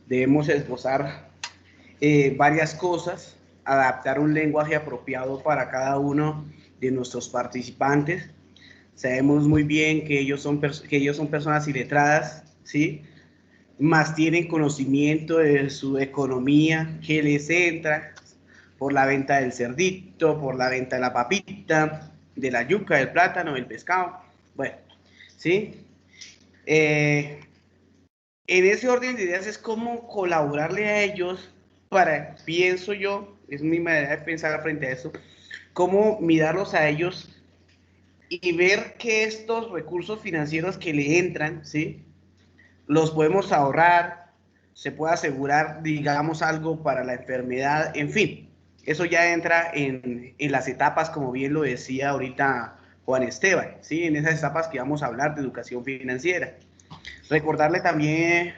debemos esbozar varias cosas, adaptar un lenguaje apropiado para cada uno de nuestros participantes. Sabemos muy bien que ellos son personas iletradas, ¿sí? Más tienen conocimiento de su economía, que les entra por la venta del cerdito, por la venta de la papita, de la yuca, del plátano, del pescado. Bueno, ¿sí? En ese orden de ideas es cómo colaborarle a ellos para, pienso yo, es mi manera de pensar frente a eso, cómo mirarlos a ellos y ver que estos recursos financieros que le entran, ¿sí? Los podemos ahorrar, se puede asegurar, digamos, algo para la enfermedad, en fin, eso ya entra en las etapas, como bien lo decía ahorita Juan Esteban, ¿sí? En esas etapas que vamos a hablar de educación financiera. Recordarle también,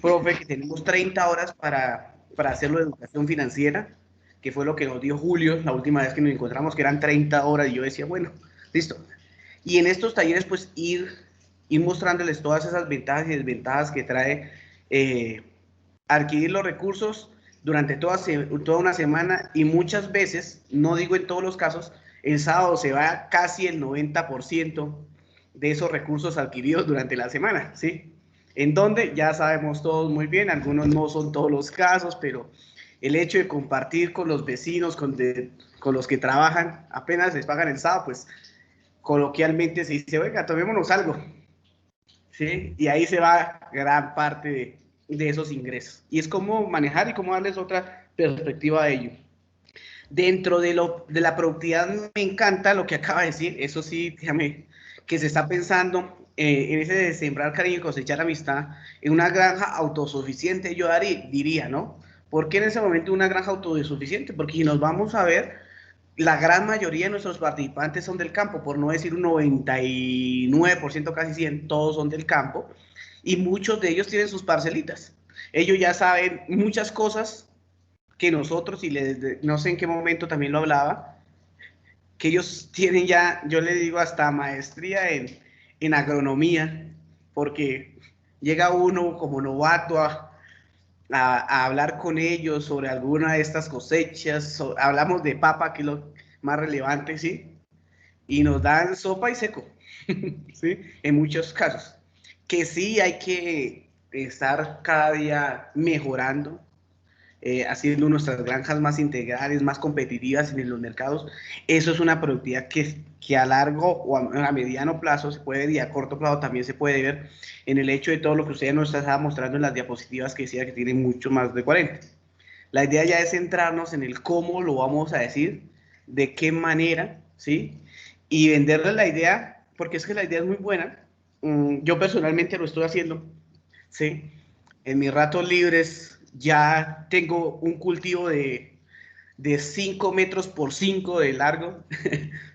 profe, que tenemos 30 horas para hacerlo de educación financiera, que fue lo que nos dio Julio la última vez que nos encontramos, que eran 30 horas, y yo decía, bueno, listo. Y en estos talleres, pues, ir mostrándoles todas esas ventajas y desventajas que trae adquirir los recursos durante toda una semana, y muchas veces, no digo en todos los casos, el sábado se va casi el 90% de esos recursos adquiridos durante la semana, ¿sí? En donde ya sabemos todos muy bien, algunos no son todos los casos, pero el hecho de compartir con los vecinos, con los que trabajan, apenas les pagan el sábado, pues coloquialmente se dice, oiga, tomémonos algo, ¿sí? Y ahí se va gran parte de esos ingresos. Y es cómo manejar y cómo darles otra perspectiva a ello. Dentro de la productividad me encanta lo que acaba de decir, eso sí, déjame, que se está pensando en ese de sembrar cariño y cosechar amistad, en una granja autosuficiente, yo diría, ¿no? ¿Por qué en ese momento una granja autosuficiente? Porque si nos vamos a ver, la gran mayoría de nuestros participantes son del campo, por no decir un 99%, casi 100, todos son del campo, y muchos de ellos tienen sus parcelitas. Ellos ya saben muchas cosas que nosotros, y no sé en qué momento también lo hablaba, que ellos tienen ya, yo le digo, hasta maestría en agronomía, porque llega uno como novato a hablar con ellos sobre alguna de estas cosechas, hablamos de papa, que es lo más relevante, ¿sí? Y nos dan sopa y seco, ¿sí? En muchos casos. Que sí hay que estar cada día mejorando, haciendo nuestras granjas más integrales, más competitivas en los mercados. Eso es una productividad que a largo o a mediano plazo se puede ver, y a corto plazo también se puede ver en el hecho de todo lo que usted nos estaba mostrando en las diapositivas, que decía que tiene mucho más de 40. La idea ya es centrarnos en el cómo lo vamos a decir, de qué manera, ¿sí? Y venderle la idea, porque es que la idea es muy buena. Yo personalmente lo estoy haciendo, ¿sí? En mis ratos libres ya tengo un cultivo de 5 metros por 5 de largo,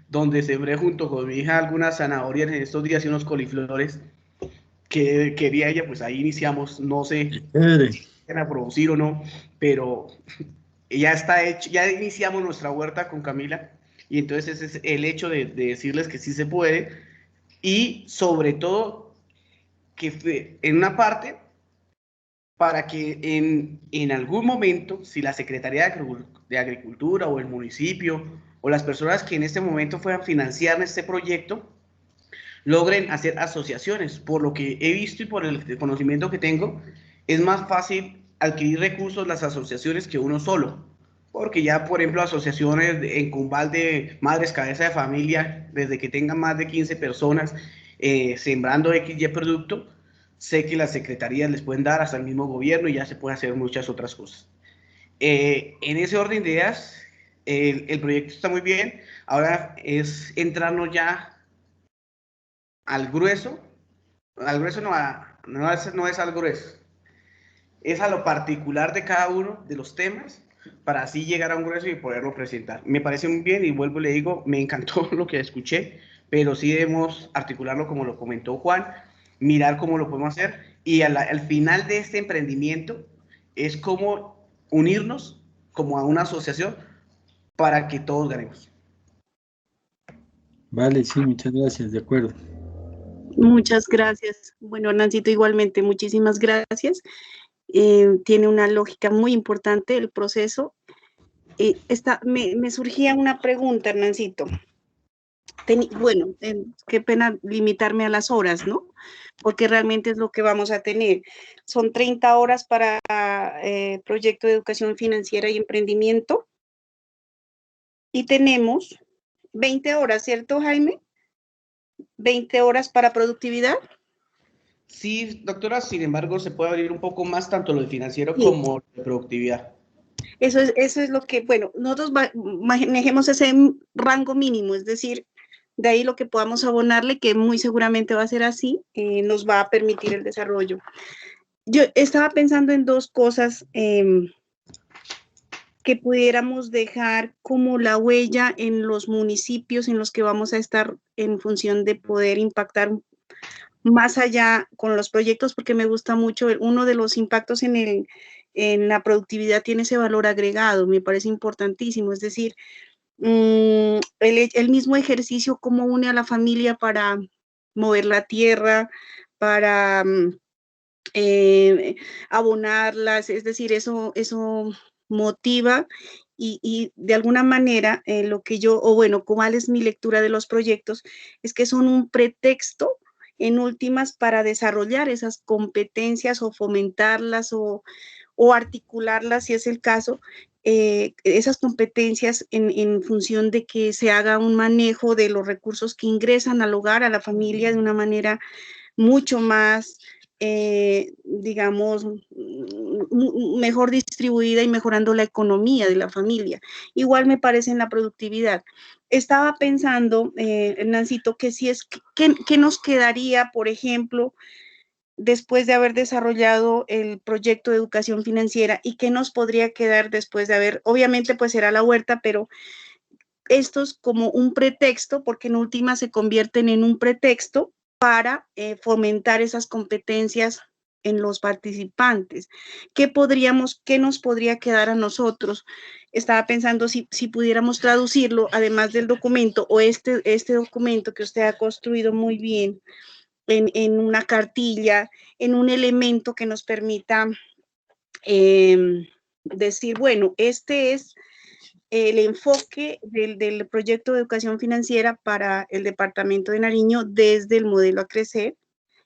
donde sembré junto con mi hija algunas zanahorias en estos días y unos coliflores, que quería ella, pues ahí iniciamos, no sé Chévere. si van a producir o no, pero ya está hecho, ya iniciamos nuestra huerta con Camila, y entonces ese es el hecho de decirles que sí se puede, y sobre todo que en una parte, para que en algún momento, si la Secretaría de Agricultura o el municipio o las personas que en este momento puedan financiar este proyecto, logren hacer asociaciones. Por lo que he visto y por el conocimiento que tengo, es más fácil adquirir recursos las asociaciones que uno solo. Porque ya, por ejemplo, asociaciones en Cumbal de madres cabeza de familia, desde que tengan más de 15 personas sembrando XY producto, sé que las secretarías les pueden dar hasta el mismo gobierno y ya se puede hacer muchas otras cosas. En ese orden de ideas, el proyecto está muy bien. Ahora es entrarnos ya al grueso no, no es al grueso, es a lo particular de cada uno de los temas para así llegar a un grueso y poderlo presentar. Me parece muy bien y vuelvo y le digo, me encantó lo que escuché, pero sí debemos articularlo como lo comentó Juan, mirar cómo lo podemos hacer y al final de este emprendimiento es como unirnos como a una asociación para que todos ganemos. Vale, sí, muchas gracias, de acuerdo. Muchas gracias. Bueno, Hernancito, igualmente, muchísimas gracias. Tiene una lógica muy importante el proceso. Me surgía una pregunta, Hernancito. Bueno, qué pena limitarme a las horas, ¿no? Porque realmente es lo que vamos a tener. Son 30 horas para proyecto de educación financiera y emprendimiento. Y tenemos 20 horas, ¿cierto, Jaime? 20 horas para productividad. Sí, doctora, sin embargo, se puede abrir un poco más tanto lo de financiero Sí. como lo de productividad. Eso es lo que, bueno, nosotros manejemos ese rango mínimo, es decir, de ahí lo que podamos abonarle, que muy seguramente va a ser así, nos va a permitir el desarrollo. Yo estaba pensando en dos cosas que pudiéramos dejar como la huella en los municipios en los que vamos a estar en función de poder impactar más allá con los proyectos, porque me gusta mucho, uno de los impactos en la productividad tiene ese valor agregado, me parece importantísimo, es decir, el mismo ejercicio cómo une a la familia para mover la tierra, para abonarlas, es decir, eso motiva y de alguna manera lo que yo, o bueno, cuál es mi lectura de los proyectos, es que son un pretexto en últimas para desarrollar esas competencias o fomentarlas o articularlas, si es el caso, esas competencias en función de que se haga un manejo de los recursos que ingresan al hogar, a la familia, de una manera mucho más, digamos, mejor distribuida y mejorando la economía de la familia. Igual me parece en la productividad. Estaba pensando, Nancito, que si es, ¿qué nos quedaría, por ejemplo, después de haber desarrollado el proyecto de educación financiera y qué nos podría quedar después de haber, obviamente pues será la huerta, pero esto es como un pretexto, porque en última se convierten en un pretexto para fomentar esas competencias en los participantes. ¿Qué nos podría quedar a nosotros? Estaba pensando si pudiéramos traducirlo, además del documento o este documento que usted ha construido muy bien, en una cartilla, en un elemento que nos permita decir, bueno, este es el enfoque del proyecto de educación financiera para el departamento de Nariño desde el modelo a crecer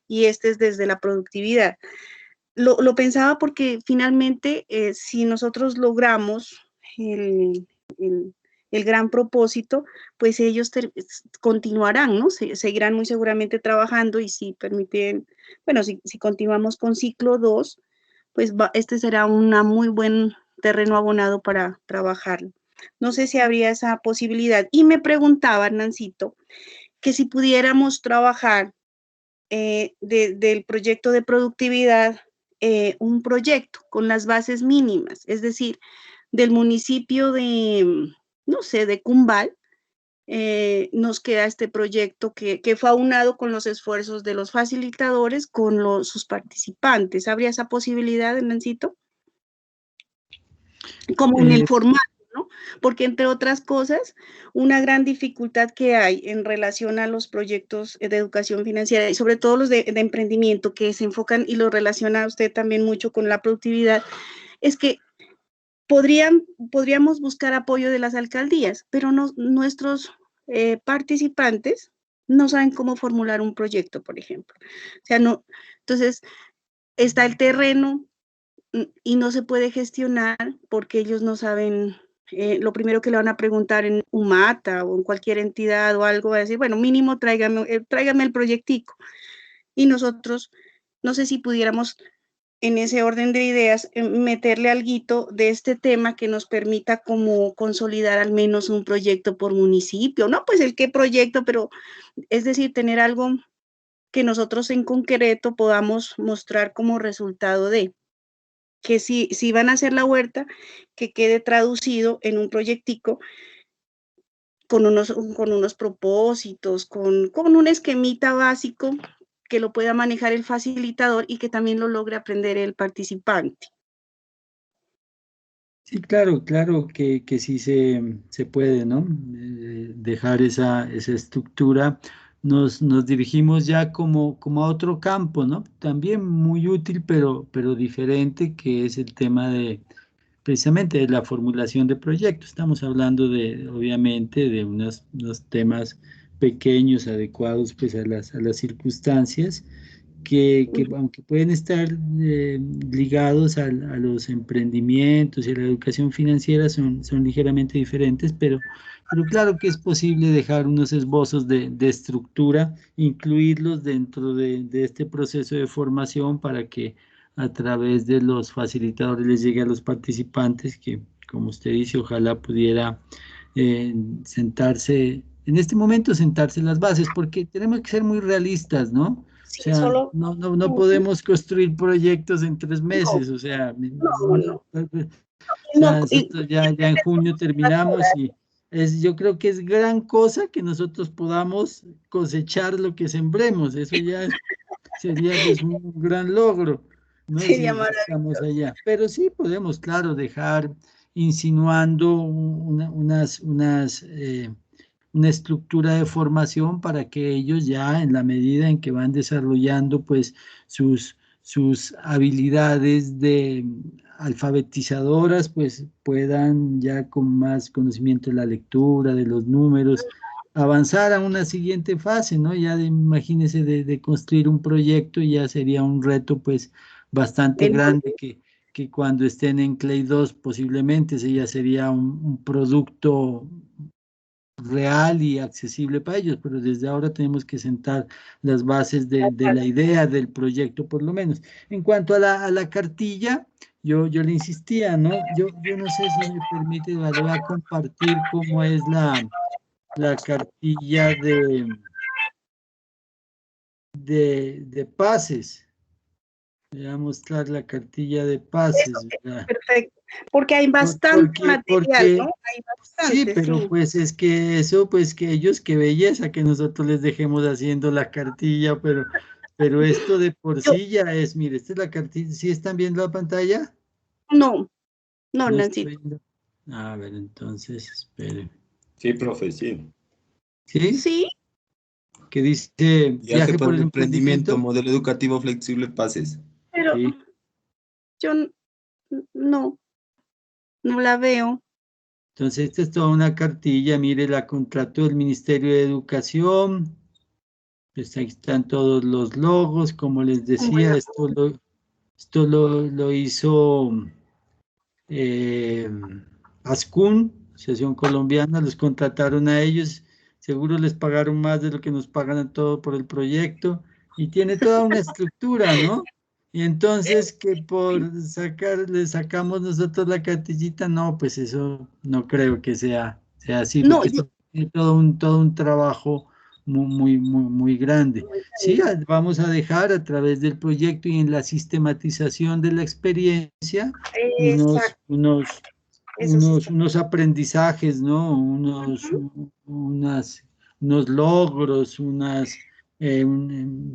y este es desde la productividad. Lo pensaba porque finalmente si nosotros logramos el gran propósito, pues ellos continuarán, ¿no? Seguirán muy seguramente trabajando y si permiten, bueno, si continuamos con ciclo 2, pues este será un muy buen terreno abonado para trabajar. No sé si habría esa posibilidad. Y me preguntaba, Hernancito, que si pudiéramos trabajar del proyecto de productividad, un proyecto con las bases mínimas, es decir, del municipio de, no sé, de Cumbal, nos queda este proyecto que fue aunado con los esfuerzos de los facilitadores con sus participantes. ¿Habría esa posibilidad, Nancito? Como en el formato, ¿no? Porque entre otras cosas, una gran dificultad que hay en relación a los proyectos de educación financiera y sobre todo los de emprendimiento que se enfocan y lo relaciona usted también mucho con la productividad, es que podríamos buscar apoyo de las alcaldías, pero nuestros participantes no saben cómo formular un proyecto, por ejemplo. O sea, no, entonces está el terreno y no se puede gestionar porque ellos no saben, lo primero que le van a preguntar en UMATA o en cualquier entidad o algo, va a decir, bueno, mínimo tráigame el proyectico. Y nosotros, no sé si pudiéramos en ese orden de ideas, meterle alguito de este tema que nos permita como consolidar al menos un proyecto por municipio, no pues el qué proyecto, pero es decir, tener algo que nosotros en concreto podamos mostrar como resultado de que si van a hacer la huerta, que quede traducido en un proyectico con unos propósitos, con un esquemita básico que lo pueda manejar el facilitador y que también lo logre aprender el participante. Sí, claro que sí se puede, ¿no? Dejar esa estructura. Nos dirigimos ya como a otro campo, ¿no? También muy útil, pero diferente, que es el tema precisamente de la formulación de proyectos. Estamos hablando obviamente, de unos temas pequeños, adecuados pues a las circunstancias, que aunque pueden estar ligados a los emprendimientos y a la educación financiera, son ligeramente diferentes, pero claro que es posible dejar unos esbozos de estructura, incluirlos dentro de este proceso de formación para que a través de los facilitadores les llegue a los participantes, que como usted dice, ojalá pudiera sentarse, en este momento sentarse las bases, porque tenemos que ser muy realistas, ¿no? Sí, O sea, solo... no podemos construir proyectos en 3 meses, o sea, nosotros ya en junio terminamos y yo creo que es gran cosa que nosotros podamos cosechar lo que sembremos, eso ya sería pues un gran logro, ¿no? Sería Si estamos maravilloso. allá. Pero sí podemos, claro, dejar insinuando una estructura de formación para que ellos ya en la medida en que van desarrollando pues sus habilidades de alfabetizadoras, pues puedan ya con más conocimiento de la lectura, de los números, avanzar a una siguiente fase, ¿no? Ya imagínense de construir un proyecto, ya sería un reto pues bastante grande que cuando estén en Clay 2 posiblemente ese ya sería un producto real y accesible para ellos, pero desde ahora tenemos que sentar las bases de la idea del proyecto, por lo menos. En cuanto a la cartilla, yo le insistía, ¿no? Yo no sé si me permite, le voy a compartir cómo es la cartilla de pases. Le voy a mostrar la cartilla de pases, ¿verdad? Perfecto, porque hay bastante material, ¿no? Hay Sí, bastante, pero sí. pues es que eso, pues que ellos, qué belleza que nosotros les dejemos haciendo la cartilla, pero esto de por sí ya es, mire, esta es la cartilla, ¿sí están viendo la pantalla? No, no, No Nancy. estoy viendo. A ver, entonces, espere. Sí, profe, sí. ¿Sí? Sí, Que dice Viaje viaje por por el el emprendimiento, emprendimiento. modelo educativo flexible, pases. pero Sí. yo no la veo. Entonces, esta es toda una cartilla, mire, la contrató el Ministerio de Educación. Pues ahí están todos los logos, como les decía, esto lo hizo Ascun, Asociación Colombiana, los contrataron a ellos, seguro les pagaron más de lo que nos pagan a todo por el proyecto, y tiene toda una estructura, ¿no? Y entonces que le sacamos nosotros la cartillita, no, pues eso no creo que sea así, No, porque esto tiene todo un trabajo muy grande. Sí, vamos a dejar a través del proyecto y en la sistematización de la experiencia exacto. Eso sí está. unos aprendizajes, ¿no? Unos logros,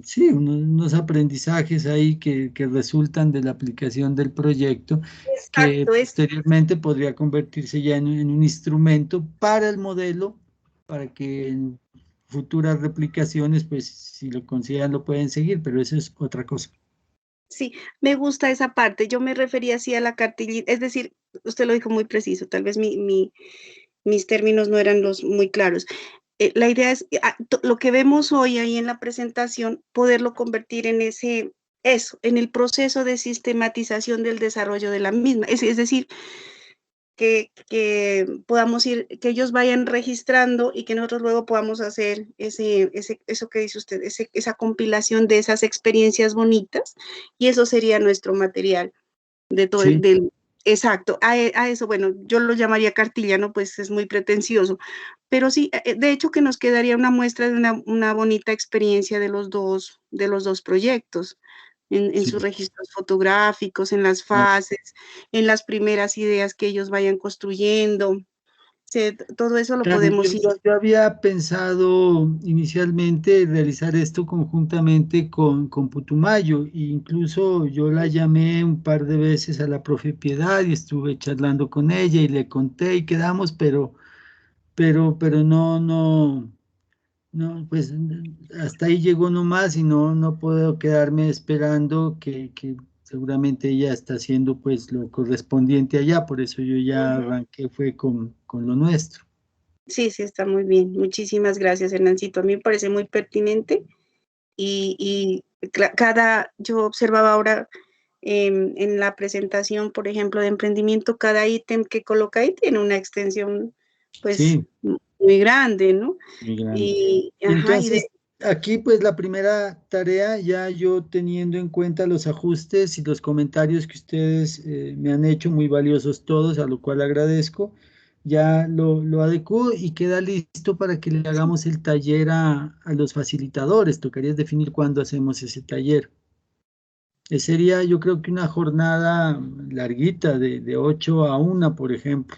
sí, unos aprendizajes ahí que resultan de la aplicación del proyecto, que Exacto, es. posteriormente podría convertirse ya en un instrumento para el modelo, para que en futuras replicaciones, pues si lo consideran, lo pueden seguir, pero eso es otra cosa. Sí, me gusta esa parte. Yo me refería así a la cartillita, es decir, usted lo dijo muy preciso, tal vez mis términos no eran los muy claros. La idea es lo que vemos hoy ahí en la presentación, poderlo convertir en eso, en el proceso de sistematización del desarrollo de la misma. Es decir, que podamos ir, que ellos vayan registrando y que nosotros luego podamos hacer eso que dice usted, esa compilación de esas experiencias bonitas, y eso sería nuestro material de todo Sí. exacto, a eso, bueno, yo lo llamaría cartilla, ¿no? Pues es muy pretencioso, pero sí, de hecho que nos quedaría una muestra de una bonita experiencia de los dos proyectos, en Sí. sus registros fotográficos, en las fases, en las primeras ideas que ellos vayan construyendo. Todo eso lo Claro, podemos ir. yo había pensado inicialmente realizar esto conjuntamente con Putumayo, e incluso yo la llamé un par de veces a la profe Piedad y estuve charlando con ella y le conté y quedamos, pero no, pues hasta ahí llegó nomás y no puedo quedarme esperando que seguramente ella está haciendo pues lo correspondiente allá, por eso yo ya arranqué fue con lo nuestro. Sí, sí, está muy bien. Muchísimas gracias, Hernancito. A mí me parece muy pertinente y yo observaba ahora en la presentación, por ejemplo, de emprendimiento, cada ítem que coloca ahí tiene una extensión, pues, Sí, muy grande, ¿no? muy grande. Y, Y ajá, y de, entonces, aquí pues la primera tarea, ya yo teniendo en cuenta los ajustes y los comentarios que ustedes me han hecho, muy valiosos todos, a lo cual agradezco, ya lo adecuo y queda listo para que le hagamos el taller a los facilitadores. Tocaría definir cuándo hacemos ese taller. Sería yo creo que una jornada larguita de 8 a 1, por ejemplo.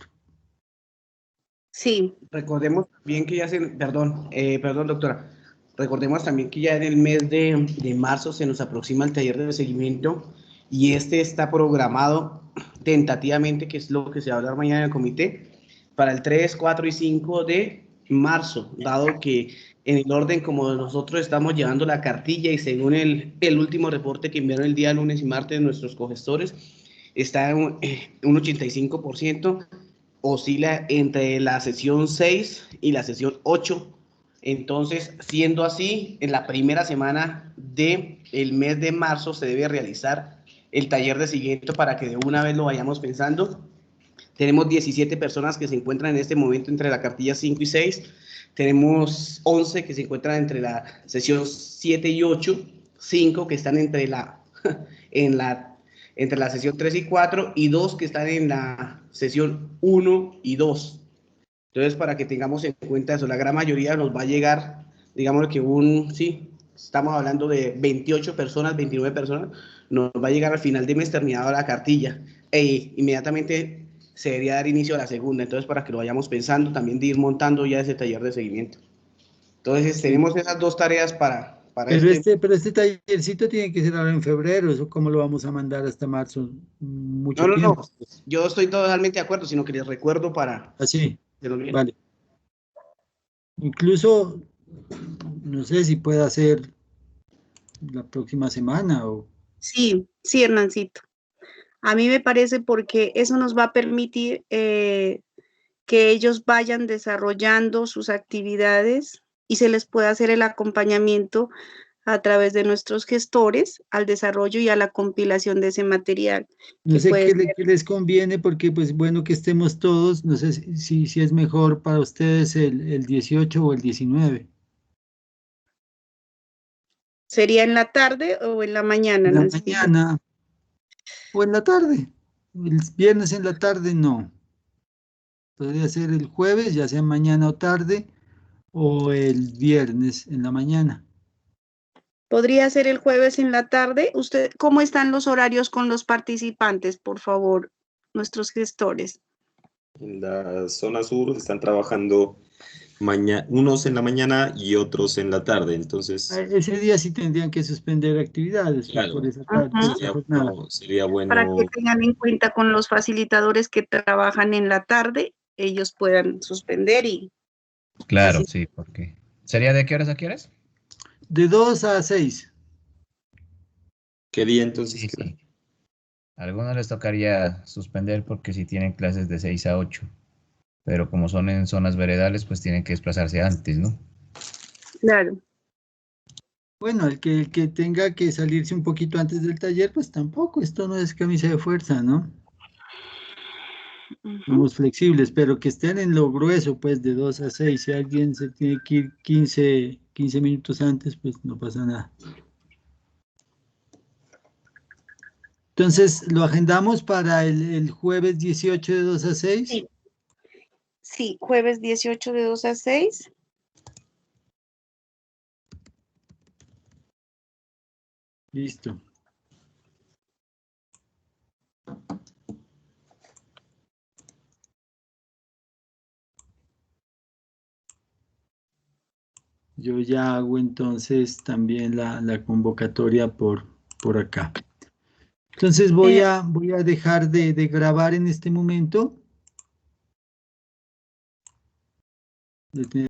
sí, Recordemos también que ya perdón, doctora. Recordemos también que ya en el mes de marzo se nos aproxima el taller de seguimiento y este está programado tentativamente, que es lo que se va a hablar mañana en el comité, para el 3, 4 y 5 de marzo, dado que en el orden como nosotros estamos llevando la cartilla y según el último reporte que enviaron el día lunes y martes nuestros cogestores, está en un 85%, oscila entre la sesión 6 y la sesión 8. Entonces, siendo así, en la primera semana del mes de marzo se debe realizar el taller de seguimiento para que de una vez lo vayamos pensando. Tenemos 17 personas que se encuentran en este momento entre la cartilla 5 y 6. Tenemos 11 que se encuentran entre la sesión 7 y 8. 5 que están entre la sesión 3 y 4 y 2 que están en la sesión 1 y 2. Entonces, para que tengamos en cuenta eso, la gran mayoría nos va a llegar, digamos que sí, estamos hablando de 28 personas, 29 personas, nos va a llegar al final de mes terminada la cartilla e inmediatamente se debería dar inicio a la segunda. Entonces, para que lo vayamos pensando, también de ir montando ya ese taller de seguimiento. Entonces, Sí. tenemos esas dos tareas para Pero este tallercito tiene que ser ahora en febrero, ¿eso cómo lo vamos a mandar hasta marzo? No, Mucho no, no, tiempo. yo estoy totalmente de acuerdo, sino que les recuerdo para Así, hacerlo bien. vale. Incluso, no sé si puede ser la próxima semana o... sí, sí, Hernancito. A mí me parece porque eso nos va a permitir que ellos vayan desarrollando sus actividades y se les pueda hacer el acompañamiento a través de nuestros gestores al desarrollo y a la compilación de ese material, No que sé puede ser. qué les conviene porque pues bueno que estemos todos, no sé si es mejor para ustedes el 18 o el 19. ¿Sería en la tarde o en la mañana, En la Nancy? mañana o en la tarde. El viernes en la tarde no. Podría ser el jueves, ya sea mañana o tarde, o el viernes en la mañana. Podría ser el jueves en la tarde. ¿Usted cómo están los horarios con los participantes, por favor, nuestros gestores? En la zona sur están trabajando unos en la mañana y otros en la tarde, entonces, Ese día sí tendrían que suspender actividades pues, claro, por esa, Ajá. por esa jornada. sería Para que bueno, tengan en cuenta con los facilitadores que trabajan en la tarde, ellos puedan suspender y Claro, así. sí, porque... ¿Sería de qué horas a qué horas? De 2 a 6. ¿qué día entonces Sí, queda? sí. A algunos les tocaría suspender porque si tienen clases de 6 a 8, pero como son en zonas veredales, pues tienen que desplazarse antes, ¿no? Claro. Bueno, el que tenga que salirse un poquito antes del taller, pues tampoco, esto no es camisa de fuerza, ¿no? Ujú. Somos flexibles, pero que estén en lo grueso, pues de 2 a 6. Si alguien se tiene que ir 15 minutos antes, pues no pasa nada. Entonces, lo agendamos para el jueves 18 de 2 a 6. Sí. Sí, jueves 18 de 2 a 6. Listo. Yo ya hago entonces también la convocatoria por acá. Entonces voy a dejar de grabar en este momento.